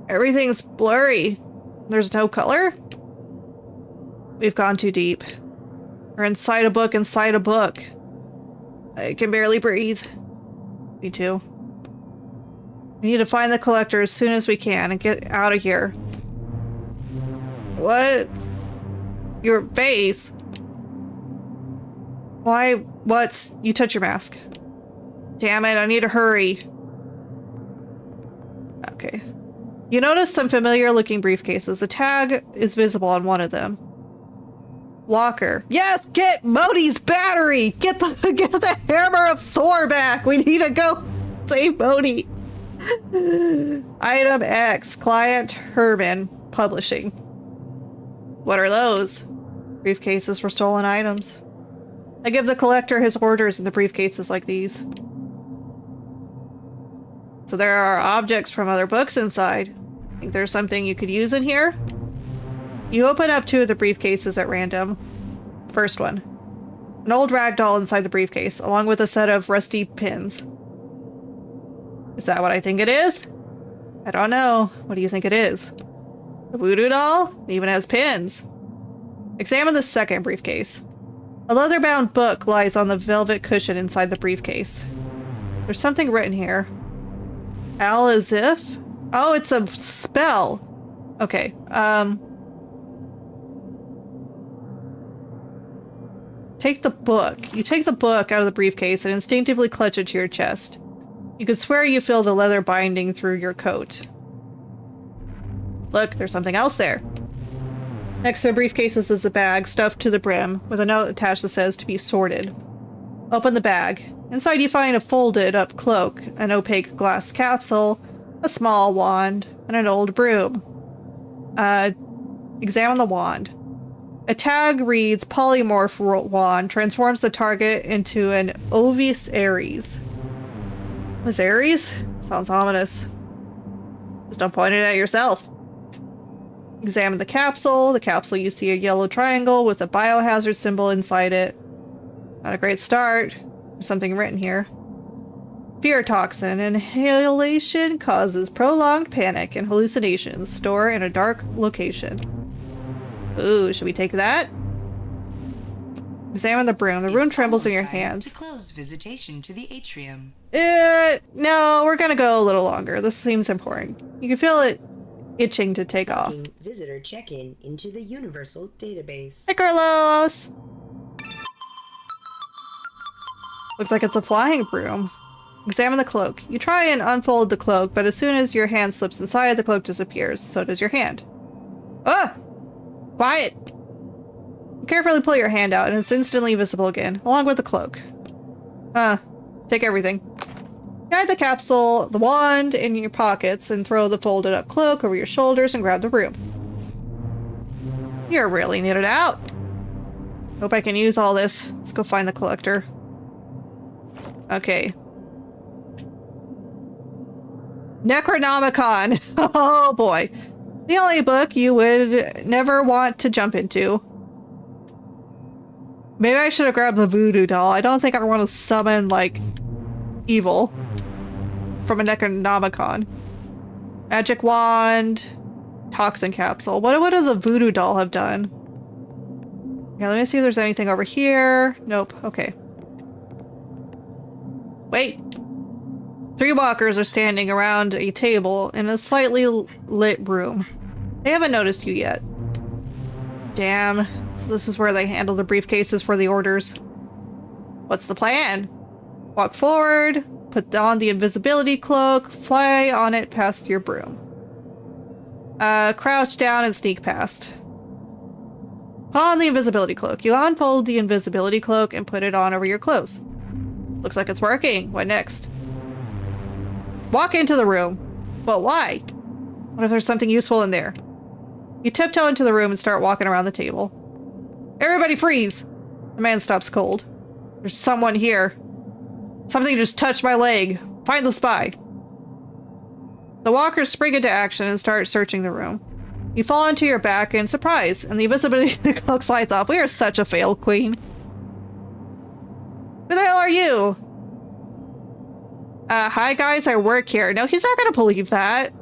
Everything's blurry. There's no color? We've gone too deep. We're inside a book inside a book. I can barely breathe. Me too. We need to find the collector as soon as we can and get out of here. What? Your face? Why? What? You touch your mask. Damn it, I need to hurry. Okay. You notice some familiar looking briefcases. The tag is visible on one of them. Walker. Yes, get Modi's battery! Get the hammer of Thor back! We need to go save Modi! Item X, Client Herman, Publishing. What are those? Briefcases for stolen items. I give the collector his orders in the briefcases like these. So there are objects from other books inside. Think there's something you could use in here? You open up two of the briefcases at random. First one. An old rag doll inside the briefcase, along with a set of rusty pins. Is that what I think it is? I don't know. What do you think it is? A voodoo doll? It even has pins. Examine the second briefcase. A leather-bound book lies on the velvet cushion inside the briefcase. There's something written here. Al as if? Oh, it's a spell. Okay, take the book. You take the book out of the briefcase and instinctively clutch it to your chest. You could swear you feel the leather binding through your coat. Look, there's something else there. Next to the briefcases is a bag stuffed to the brim with a note attached that says to be sorted. Open the bag. Inside you find a folded up cloak, an opaque glass capsule, a small wand, and an old broom. Examine the wand. A tag reads polymorph wand transforms the target into an Ovis Ares. Was Ares? Sounds ominous. Just don't point it at yourself. Examine the capsule. The capsule, you see a yellow triangle with a biohazard symbol inside it. Not a great start. There's something written here. Fear toxin. Inhalation causes prolonged panic and hallucinations. Store in a dark location. Ooh, should we take that? Examine the broom. The broom trembles in your hands. To close visitation to the atrium. No, we're gonna go a little longer. This seems important. You can feel it itching to take off. Visitor check-in into the Universal Database. Hey, Carlos! Looks like it's a flying broom. Examine the cloak. You try and unfold the cloak, but as soon as your hand slips inside, the cloak disappears. So does your hand. Ah! Quiet! Carefully pull your hand out, and it's instantly visible again, along with the cloak. Take everything. Hide the capsule, the wand in your pockets, and throw the folded up cloak over your shoulders and grab the broom. You're really knitted out. Hope I can use all this. Let's go find the collector. Okay. Necronomicon! Oh boy. The only book you would never want to jump into. Maybe I should have grabbed the voodoo doll. I don't think I want to summon, like, evil from a Necronomicon. Magic wand, toxin capsule. What would the voodoo doll have done? Yeah, let me see if there's anything over here. Nope. Okay. Wait. 3 walkers are standing around a table in a slightly lit room. They haven't noticed you yet. Damn. So this is where they handle the briefcases for the orders. What's the plan? Walk forward, put on the invisibility cloak, fly on it past your broom. Crouch down and sneak past. Put on the invisibility cloak. You unfold the invisibility cloak and put it on over your clothes. Looks like it's working. What next? Walk into the room. But why? What if there's something useful in there? You tiptoe into the room and start walking around the table. Everybody freeze! The man stops cold. There's someone here. Something just touched my leg. Find the spy. The walkers spring into action and start searching the room. You fall onto your back in surprise, and the invisibility cloak slides off. We are such a fail, queen. Who the hell are you? Hi guys, I work here. No, he's not gonna believe that.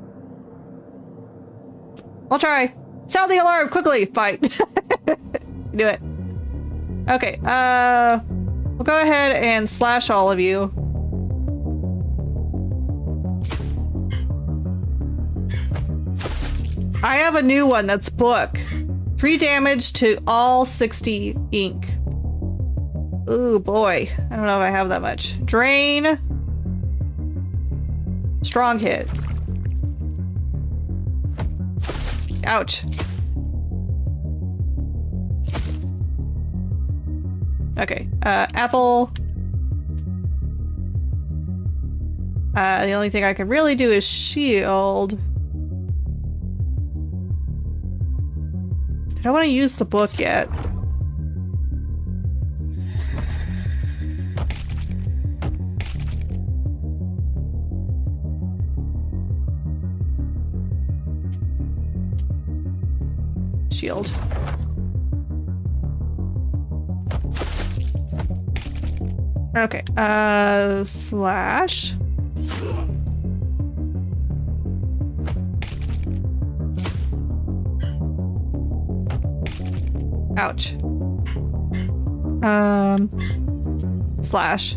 I'll try. Sound the alarm, quickly! Fight. Do it. Okay, we'll go ahead and slash all of you. I have a new one that's book. 3 damage to all 60 ink. Ooh, boy. I don't know if I have that much. Drain. Strong hit. Ouch. Okay, apple. The only thing I can really do is shield. I don't want to use the book yet. Shield. Okay, slash. Ouch. Slash.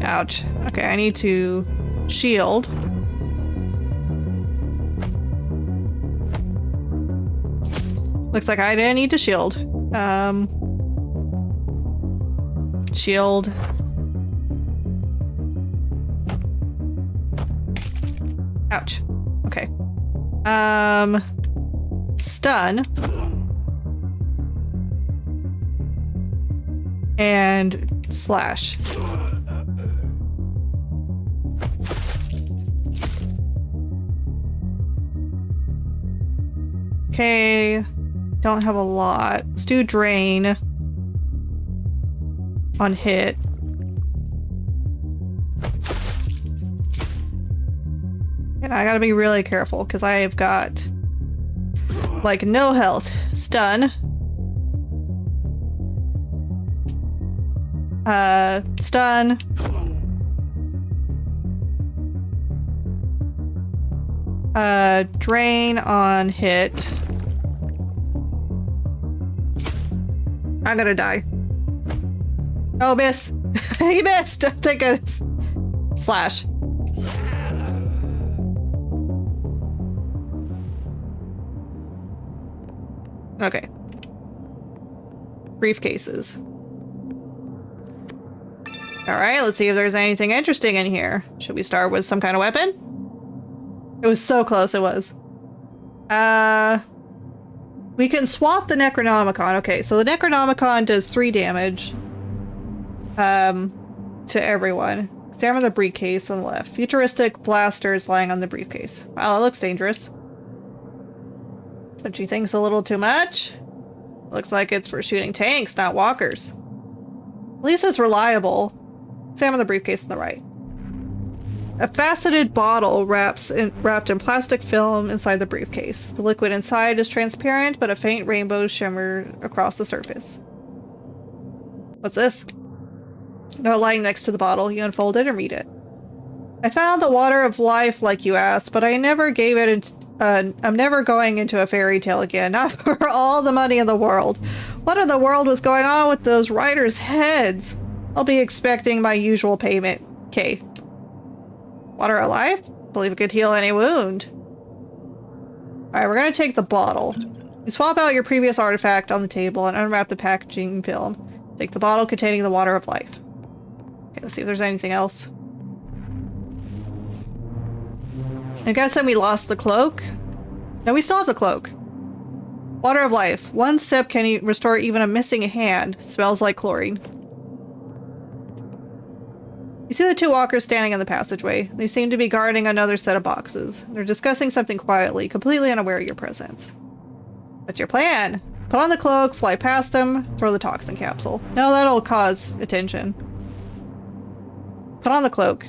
Ouch. Okay, I need to shield. Looks like I didn't need to shield. Shield. Ouch. Okay. Stun. And slash. Okay. Don't have a lot. Let's do drain. On hit. And I gotta be really careful because I have got like no health. Stun. Stun. Drain on hit. I'm gonna die. Oh, miss. He missed. Thank goodness. Slash. Okay. Briefcases. Alright, let's see if there's anything interesting in here. Should we start with some kind of weapon? It was so close, it was. We can swap the Necronomicon. Okay, so the Necronomicon does 3 damage. To everyone. Examine the briefcase on the left. Futuristic blasters lying on the briefcase. Wow, that looks dangerous. Don't you think's a little too much? Looks like it's for shooting tanks, not walkers. At least it's reliable. Examine the briefcase on the right. A faceted bottle wrapped in plastic film inside the briefcase. The liquid inside is transparent, but a faint rainbow shimmer across the surface. What's this? No, lying next to the bottle. You unfold it and read it. I found the water of life like you asked, but I never gave it. I'm never going into a fairy tale again. Not for all the money in the world. What in the world was going on with those writers' heads? I'll be expecting my usual payment. Okay. Water alive? Believe it could heal any wound. Alright, we're gonna take the bottle. You swap out your previous artifact on the table and unwrap the packaging film. Take the bottle containing the water of life. Okay, let's see if there's anything else. I'm guessing we lost the cloak. No, we still have the cloak. Water of life. One sip can restore even a missing hand. Smells like chlorine. You see the two walkers standing in the passageway. They seem to be guarding another set of boxes. They're discussing something quietly, completely unaware of your presence. What's your plan? Put on the cloak, fly past them, throw the toxin capsule. No, that'll cause attention. Put on the cloak.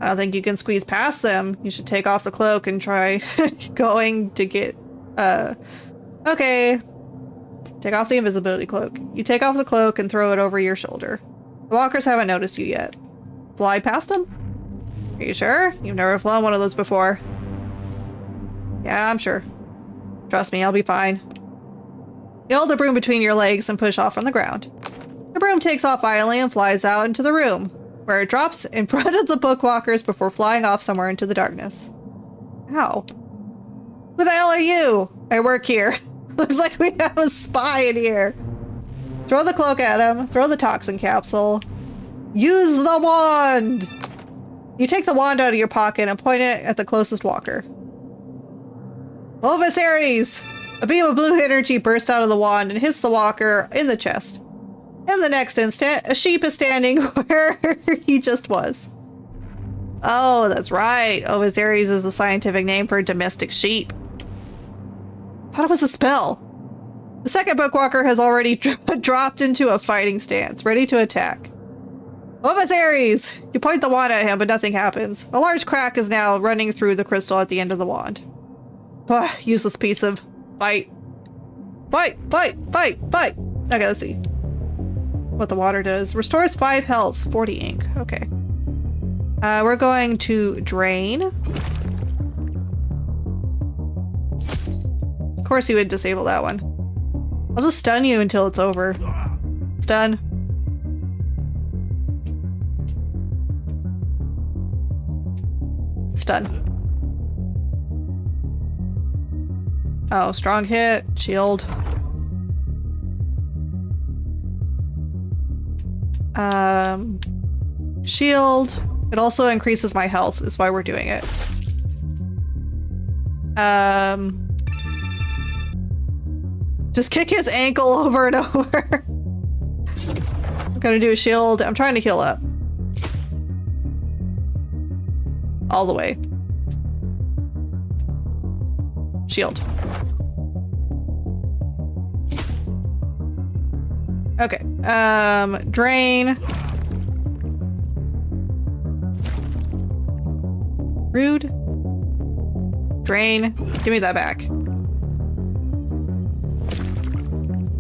I don't think you can squeeze past them. You should take off the cloak and try going to get... Okay. Take off the invisibility cloak. You take off the cloak and throw it over your shoulder. The walkers haven't noticed you yet. Fly past them? Are you sure? You've never flown one of those before. Yeah, I'm sure. Trust me, I'll be fine. You hold the broom between your legs and push off on the ground. The broom takes off violently and flies out into the room, where it drops in front of the bookwalkers before flying off somewhere into the darkness. Ow. Who the hell are you? I work here. Looks like we have a spy in here. Throw the cloak at him. Throw the toxin capsule. Use the wand! You take the wand out of your pocket and point it at the closest walker. Ovis Ares! A beam of blue energy bursts out of the wand and hits the walker in the chest. In the next instant, a sheep is standing where he just was. Oh, that's right. Ovis Ares is the scientific name for domestic sheep. Thought it was a spell. The second bookwalker has already dropped into a fighting stance, ready to attack. Ovis Ares! You point the wand at him, but nothing happens. A large crack is now running through the crystal at the end of the wand. Useless piece of... Fight. Fight! Fight! Fight! Fight! Okay, let's see what the water does. Restores 5 health, 40 ink. Okay. We're going to drain. Of course you would disable that one. I'll just stun you until it's over. Stun. Stun. Oh, strong hit. Shield. Shield. It also increases my health, is why we're doing it. Just kick his ankle over and over. I'm gonna do a shield. I'm trying to heal up. All the way. Shield. Okay. Drain. Rude. Drain. Give me that back.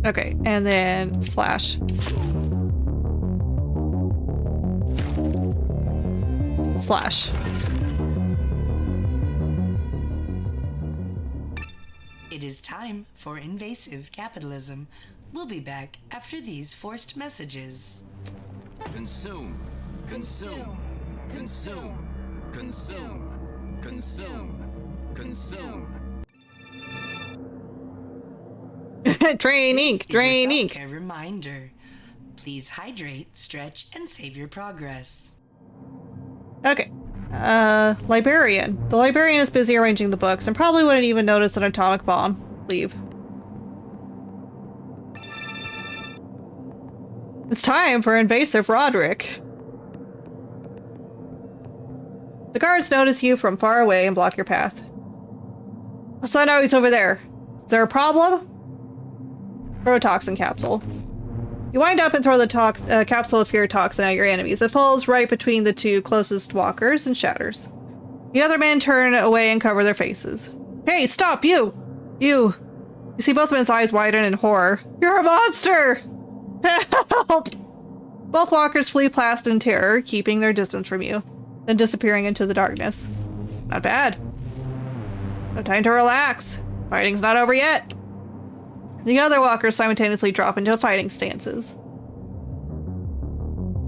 Okay, and then slash. Slash. It is time for invasive capitalism. We'll be back after these forced messages. Consume. Consume. Consume. Consume. Consume. Consume. Drain ink. Drain This is your ink. self-care reminder. Please hydrate, stretch, and save your progress. Okay. Librarian. The librarian is busy arranging the books and probably wouldn't even notice an atomic bomb. Leave. It's time for invasive Roderick. The guards notice you from far away and block your path. What's that noise over there? Is there a problem? Throw a toxin capsule. You wind up and throw the capsule of fear toxin at your enemies. It falls right between the two closest walkers and shatters. The other men turn away and cover their faces. Hey, stop, you! You see both men's eyes widen in horror. You're a monster! Help! Both walkers flee past in terror, keeping their distance from you, then disappearing into the darkness. Not bad. No time to relax. Fighting's not over yet. The other walkers simultaneously drop into fighting stances.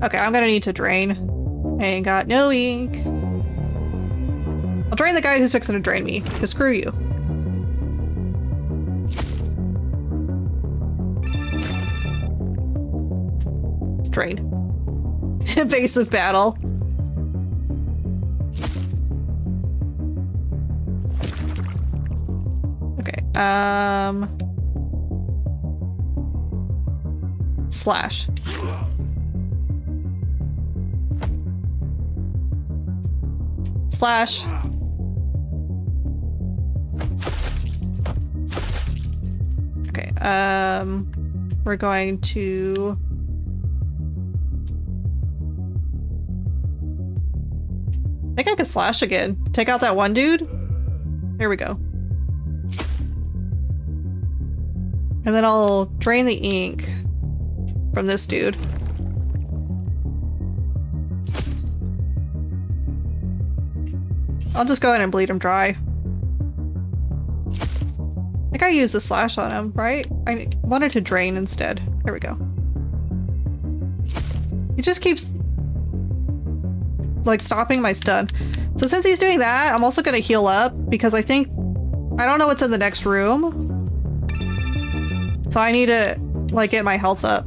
Okay, I'm gonna need to drain. Ain't got no ink. I'll drain the guy who's fixing to drain me, because screw you. Drain. Evasive battle. Okay, slash. Slash. Okay, we're going to... I think I could slash again. Take out that one dude. There we go. And then I'll drain the ink from this dude. I'll just go ahead and bleed him dry. I think I used the slash on him, right? I wanted to drain instead. There we go. He just keeps like stopping my stun. So since he's doing that, I'm also gonna heal up because I don't know what's in the next room. So I need to like get my health up.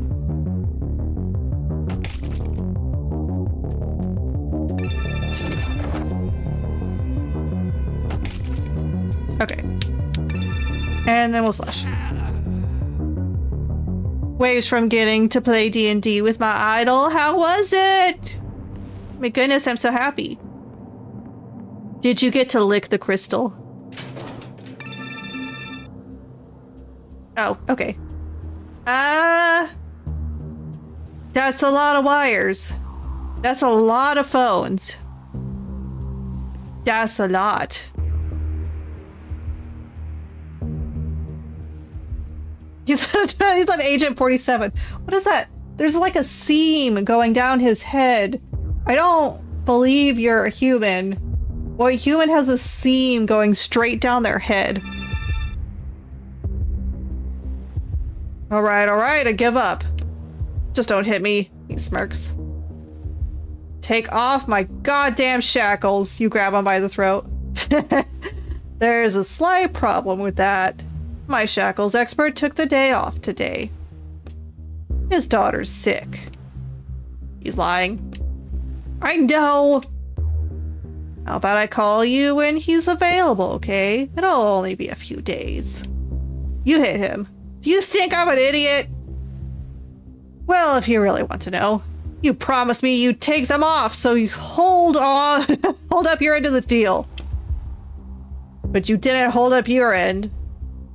Okay. And then we'll slash. Waves from getting to play D&D with my idol. How was it? My goodness, I'm so happy. Did you get to lick the crystal? Oh, okay. That's a lot of wires. That's a lot of phones. That's a lot. He's on Agent 47. What is that? There's like a seam going down his head. I don't believe you're a human. Well, a human has a seam going straight down their head. All right, I give up. Just don't hit me, he smirks. Take off my goddamn shackles. You grab him by the throat. There's a slight problem with that. My shackles expert took the day off today. His daughter's sick. He's lying. I know. How about I call you when he's available, okay? It'll only be a few days. You hit him. Do you think I'm an idiot? Well, if you really want to know, you promised me you'd take them off, so you hold on, hold up your end of the deal. But you didn't hold up your end.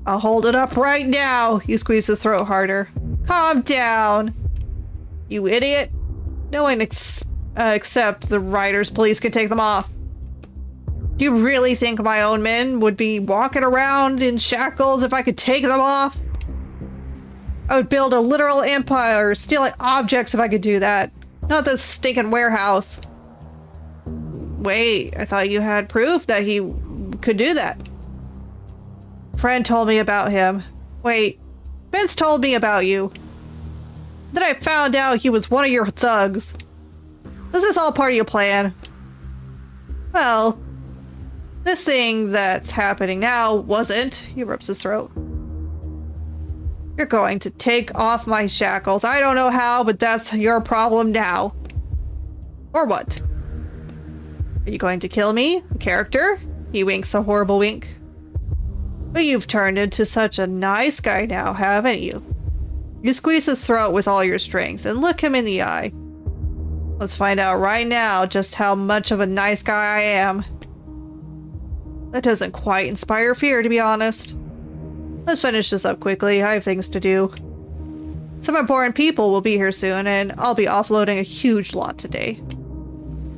I'll hold it up right now. You squeeze his throat harder. Calm down. You idiot. No one except the Riders Police can take them off. Do you really think my own men would be walking around in shackles if I could take them off? I would build a literal empire stealing objects if I could do that. Not this stinking warehouse. Wait, I thought you had proof that he could do that. Friend told me about him. Wait, Vince told me about you. Then I found out he was one of your thugs. Was this all part of your plan? Well, this thing that's happening now wasn't. He rips his throat. You're going to take off my shackles. I don't know how, but that's your problem now. Or what? Are you going to kill me? A character? He winks a horrible wink. But you've turned into such a nice guy now, haven't you? You squeeze his throat with all your strength and look him in the eye. Let's find out right now just how much of a nice guy I am. That doesn't quite inspire fear, to be honest. Let's finish this up quickly. I have things to do. Some important people will be here soon, and I'll be offloading a huge lot today.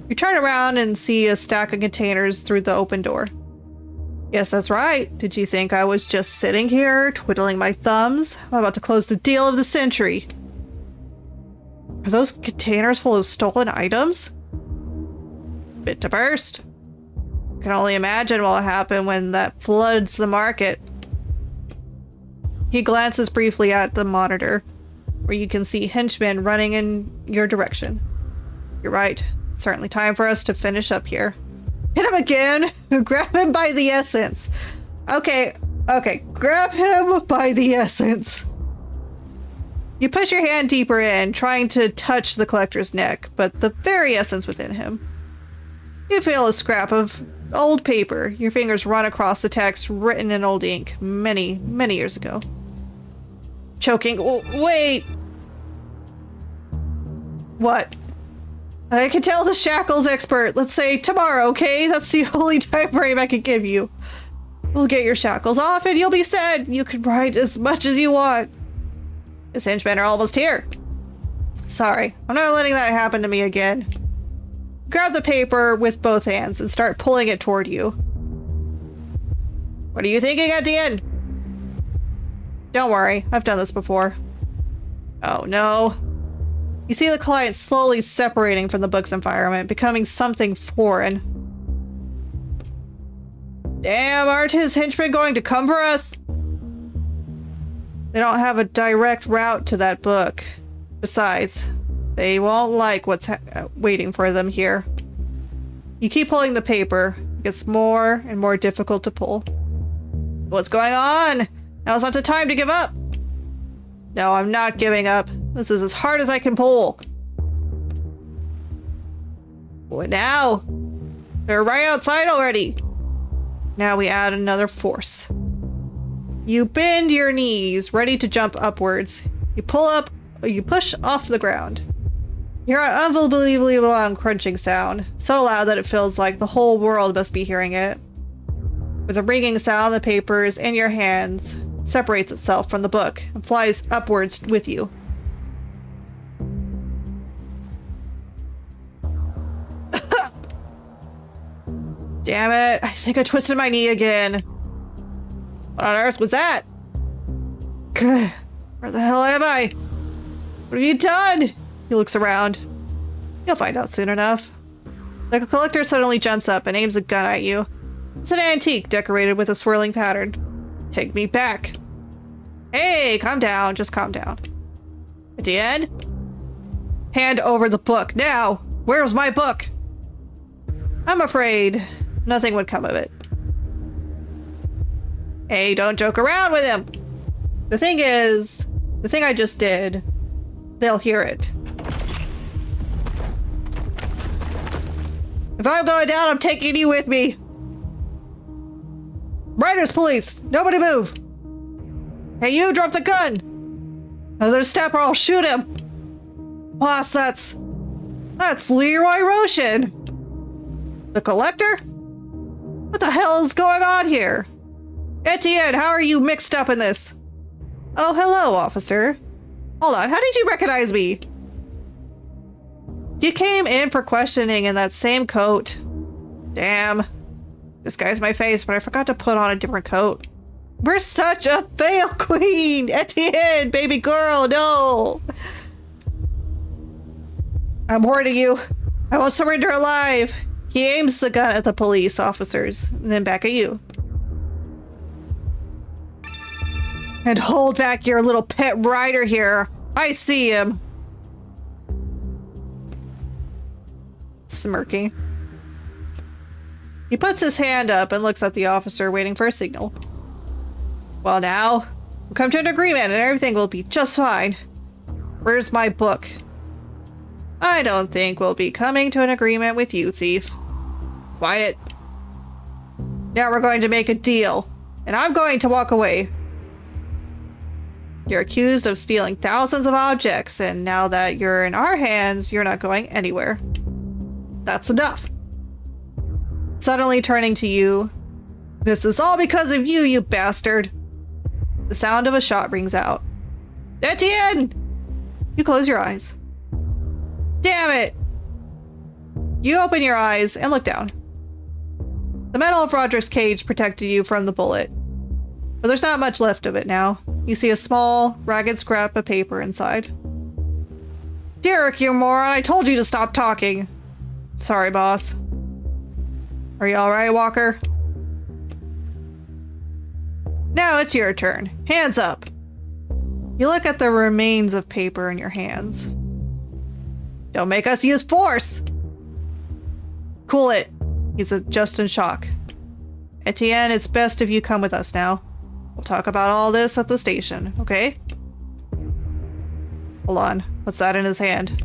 You turn around and see a stack of containers through the open door. Yes, that's right. Did you think I was just sitting here, twiddling my thumbs? I'm about to close the deal of the century. Are those containers full of stolen items? Bit to burst. Can only imagine what will happen when that floods the market. He glances briefly at the monitor, where you can see henchmen running in your direction. You're right. Certainly time for us to finish up here. Hit him again! Grab him by the essence. Okay, grab him by the essence. You push your hand deeper in, trying to touch the collector's neck, but the very essence within him. You feel a scrap of old paper. Your fingers run across the text written in old ink many, many years ago. Choking. Oh, wait! What? I can tell the shackles expert. Let's say tomorrow, okay? That's the only time frame I can give you. We'll get your shackles off and you'll be set. You can ride as much as you want. His henchmen are almost here. Sorry, I'm not letting that happen to me again. Grab the paper with both hands and start pulling it toward you. What are you thinking at the end? Don't worry, I've done this before. Oh no. You see the client slowly separating from the book's environment, becoming something foreign. Damn, aren't his henchmen going to come for us? They don't have a direct route to that book. Besides, they won't like what's waiting for them here. You keep pulling the paper. It gets more and more difficult to pull. What's going on? Now's not the time to give up. No, I'm not giving up. This is as hard as I can pull. What now? They're right outside already. Now we add another force. You bend your knees, ready to jump upwards. You pull up, you push off the ground. You hear an unbelievably loud crunching sound, so loud that it feels like the whole world must be hearing it. With a ringing sound, the paper is in your hands, separates itself from the book, and flies upwards with you. Damn it, I think I twisted my knee again. What on earth was that? Where the hell am I? What have you done? He looks around. You'll find out soon enough. The collector suddenly jumps up and aims a gun at you. It's an antique decorated with a swirling pattern. Take me back. Hey, calm down. Just calm down. At the end? Hand over the book. Now! Where's my book? I'm afraid nothing would come of it. Hey, don't joke around with him! The thing is, the thing I just did, they'll hear it. If I'm going down, I'm taking you with me! Riders, police! Nobody move! Hey, you, drop the gun! Another step or I'll shoot him! Boss, that's Leroy Roshan! The collector? What the hell is going on here? Etienne, how are you mixed up in this? Oh, hello, officer. Hold on, how did you recognize me? You came in for questioning in that same coat. Damn. Disguised my face, but I forgot to put on a different coat. We're such a fail queen! Etienne, baby girl, no! I'm warning you. I won't surrender alive. He aims the gun at the police officers, and then back at you. And hold back your little pet rider here. I see him. Smirking. He puts his hand up and looks at the officer, waiting for a signal. Well now, we'll come to an agreement and everything will be just fine. Where's my book? I don't think we'll be coming to an agreement with you, thief. Quiet. Now we're going to make a deal, and I'm going to walk away. You're accused of stealing thousands of objects, and now that you're in our hands, you're not going anywhere. That's enough. Suddenly turning to you, this is all because of you, you bastard. The sound of a shot rings out. Etienne! You close your eyes. Damn it! You open your eyes and look down. The metal of Roderick's cage protected you from the bullet, but there's not much left of it now. You see a small, ragged scrap of paper inside. Derek, you moron! I told you to stop talking! Sorry, boss. Are you alright, Walker? Now it's your turn. Hands up! You look at the remains of paper in your hands. Don't make us use force! Cool it. He's just in shock. Etienne, it's best if you come with us now. We'll talk about all this at the station, okay? Hold on. What's that in his hand?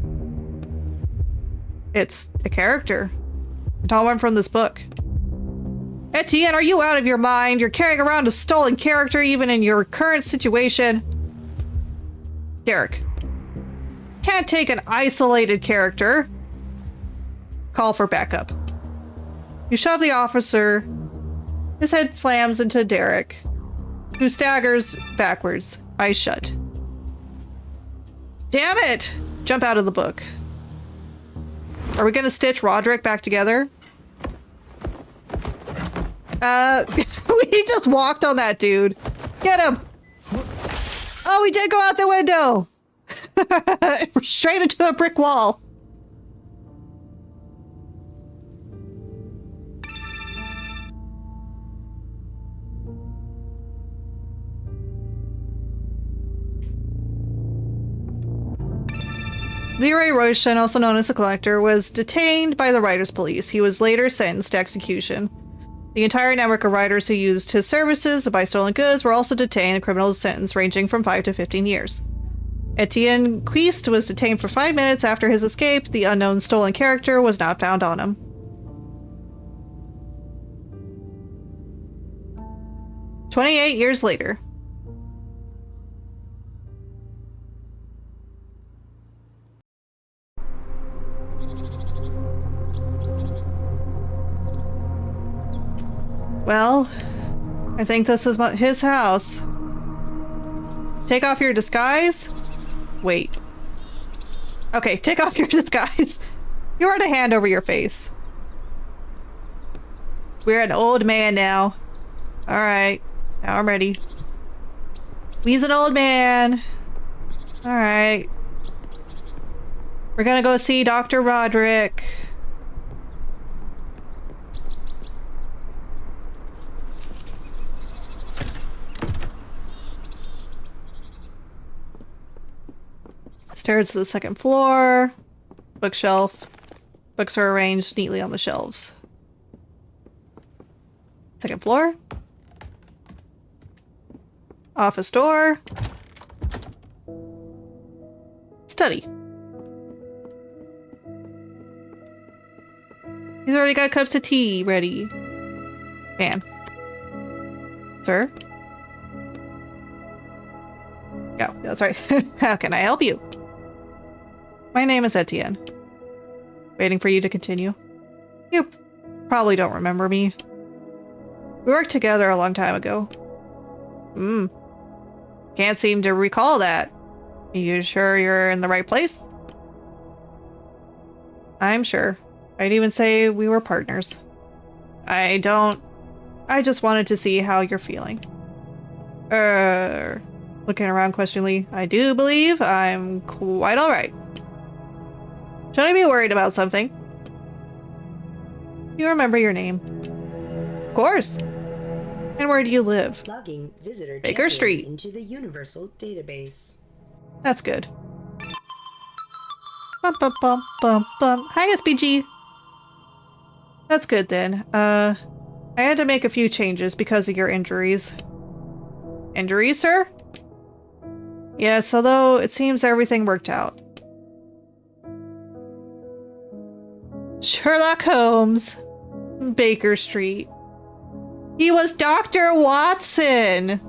It's a character. A tall one from this book. Etienne, are you out of your mind? You're carrying around a stolen character even in your current situation. Derek. Can't take an isolated character. Call for backup. You shove the officer. His head slams into Derek, who staggers backwards, eyes shut. Damn it! Jump out of the book. Are we gonna stitch Roderick back together? We just walked on that dude. Get him! Oh, we did go out the window! Straight into a brick wall. Leroy Roshan, also known as the Collector, was detained by the Riders Police. He was later sentenced to execution. The entire network of riders who used his services to buy stolen goods were also detained, and criminals sentenced ranging from 5 to 15 years. Etienne Quist was detained for 5 minutes after his escape. The unknown stolen character was not found on him. "28 years later. Well, I think this is his house. Take off your disguise? Wait. Okay, take off your disguise. You run a hand over your face. We're an old man now. Alright, now I'm ready. He's an old man. Alright. We're gonna go see Dr. Roderick. Stairs to the second floor. Bookshelf. Books are arranged neatly on the shelves. Second floor. Office door. Study. He's already got cups of tea ready. Man. Sir? Yeah, that's right. How can I help you? My name is Etienne. Waiting for you to continue. You probably don't remember me. We worked together a long time ago. Can't seem to recall that. You sure you're in the right place? I'm sure. I'd even say we were partners. I just wanted to see how you're feeling. Looking around questioningly, I do believe I'm quite alright. Should I be worried about something? Do you remember your name? Of course. And where do you live? Logging visitor Baker Street. into the Universal Database. That's good. Bum, bum, bum, bum, bum. Hi, SPG. That's good then. I had to make a few changes because of your injuries. Injuries, sir? Yes, although it seems everything worked out. Sherlock Holmes. Baker Street. He was Dr. Watson!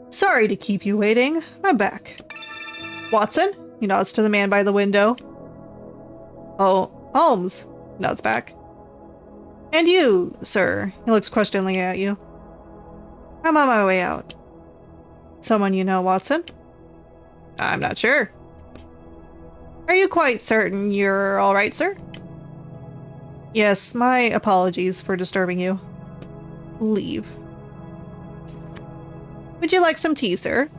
Sorry to keep you waiting. I'm back. Watson? He nods to the man by the window. Oh, Holmes. Nods back. And you, sir. He looks questioningly at you. I'm on my way out. Someone you know, Watson? I'm not sure. Are you quite certain you're all right, sir? Yes, my apologies for disturbing you. Leave. Would you like some tea, sir?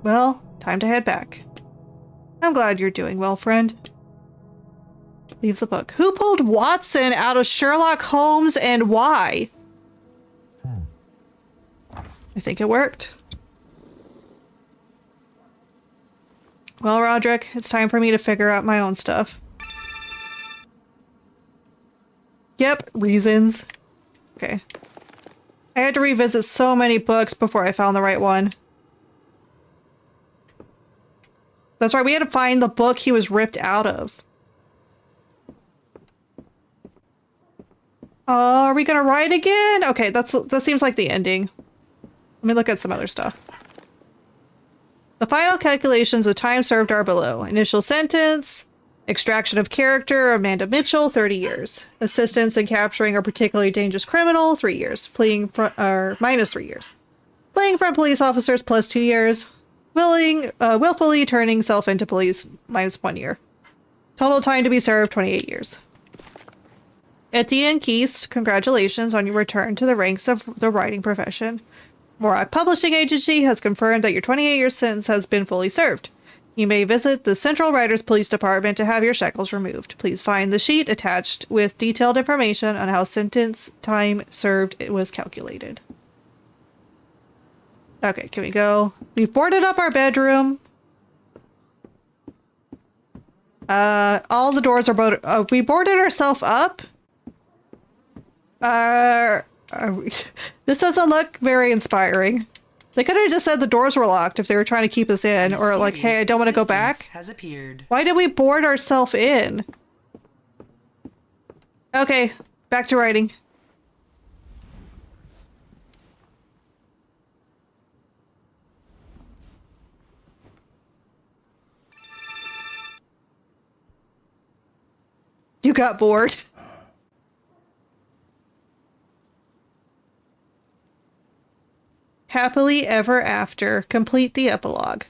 Well, time to head back. I'm glad you're doing well, friend. Leave the book. Who pulled Watson out of Sherlock Holmes and why? I think it worked. Well, Roderick, it's time for me to figure out my own stuff. Yep, reasons. Okay. I had to revisit so many books before I found the right one. That's right, we had to find the book he was ripped out of. Are we gonna ride again? Okay, that seems like the ending. Let me look at some other stuff. The final calculations of time served are below. Initial sentence, extraction of character, Amanda Mitchell, 30 years. Assistance in capturing a particularly dangerous criminal, 3 years. Fleeing from, minus 3 years. Fleeing from police officers, plus 2 years. Willfully turning self into police, minus 1 year. Total time to be served, 28 years. Etienne Keast, congratulations on your return to the ranks of the writing profession. Morak Publishing Agency has confirmed that your 28-year sentence has been fully served. You may visit the Central Writers Police Department to have your shackles removed. Please find the sheet attached with detailed information on how sentence time served was calculated. Okay, can we go? We've boarded up our bedroom. All the doors are boarded. We boarded ourselves up. This doesn't look very inspiring. They could have just said the doors were locked if they were trying to keep us in, or like, hey, I don't want to go back. Has appeared. Why did we board ourselves in? Okay, back to writing. You got bored. Happily ever after. Complete the epilogue.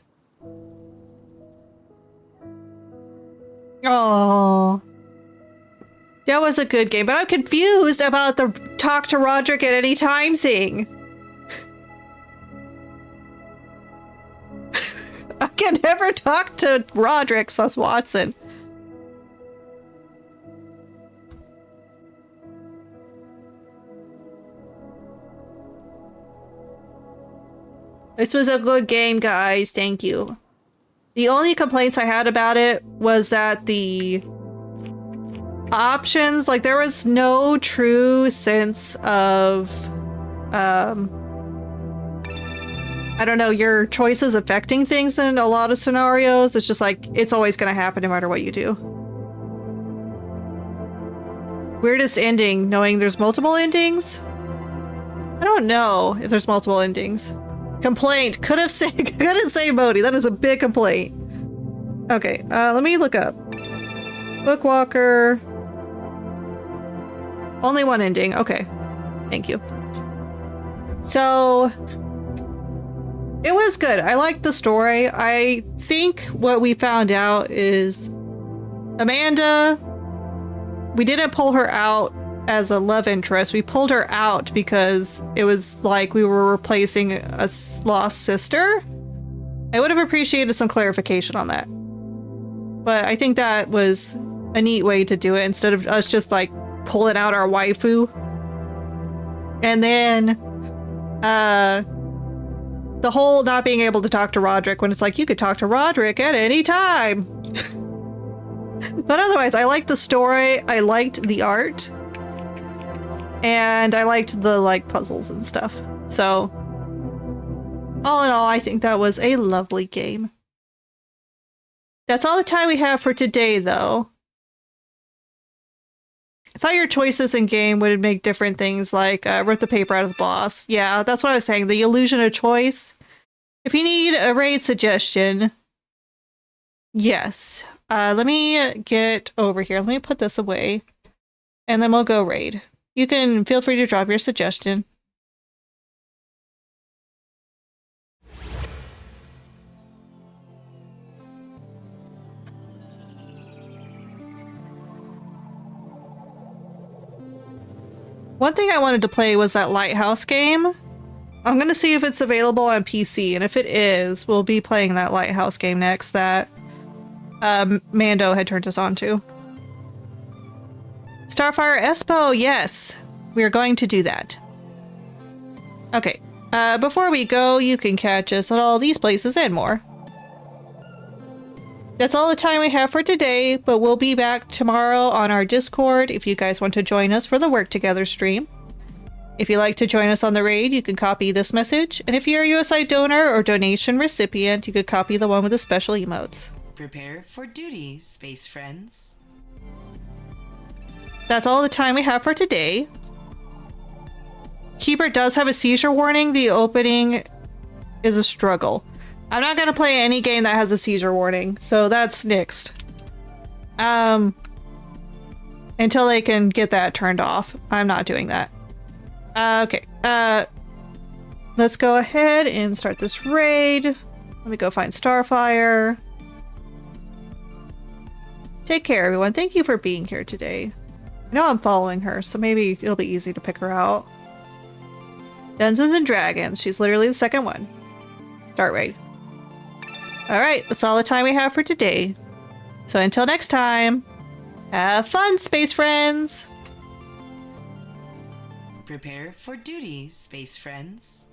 Oh, that was a good game, but I'm confused about the talk to Roderick at any time thing. I can never talk to Roderick, sus Watson. This was a good game, guys. Thank you. The only complaints I had about it was that the options, like, there was no true sense of, I don't know, your choices affecting things in a lot of scenarios. It's just like, it's always going to happen no matter what you do. Weirdest ending, knowing there's multiple endings? I don't know if there's multiple endings. Complaint. Couldn't say Modi. That is a big complaint. Okay, let me look up. Bookwalker. Only one ending. Okay. Thank you. So, it was good. I liked the story. I think what we found out is Amanda, we didn't pull her out as a love interest. We pulled her out because it was like we were replacing a lost sister. I would have appreciated some clarification on that. But I think that was a neat way to do it instead of us just like pulling out our waifu. And then the whole not being able to talk to Roderick when it's like you could talk to Roderick at any time. But otherwise, I liked the story. I liked the art. And I liked the, like, puzzles and stuff. So, all in all, I think that was a lovely game. That's all the time we have for today, though. I thought your choices in game would make different things, like rip the paper out of the boss. Yeah, that's what I was saying. The illusion of choice. If you need a raid suggestion, yes. Let me get over here. Let me put this away. And then we'll go raid. You can feel free to drop your suggestion. One thing I wanted to play was that Lighthouse game. I'm going to see if it's available on PC, and if it is, we'll be playing that Lighthouse game next that Mando had turned us on to. Starfire Espo, yes! We are going to do that. Okay, before we go, you can catch us at all these places and more. That's all the time we have for today, but we'll be back tomorrow on our Discord if you guys want to join us for the Work Together stream. If you'd like to join us on the raid, you can copy this message, and if you're a USI donor or donation recipient, you could copy the one with the special emotes. Prepare for duty, space friends. That's all the time we have for today. Keeper does have a seizure warning. The opening is a struggle. I'm not gonna play any game that has a seizure warning, so that's nixed. Until they can get that turned off, I'm not doing that. Okay, let's go ahead and start this raid. Let me go find Starfire. Take care, everyone. Thank you for being here today. I know I'm following her, so maybe it'll be easy to pick her out. Dungeons and Dragons. She's literally the second one. Start raid. Alright, that's all the time we have for today. So until next time, have fun, space friends! Prepare for duty, space friends.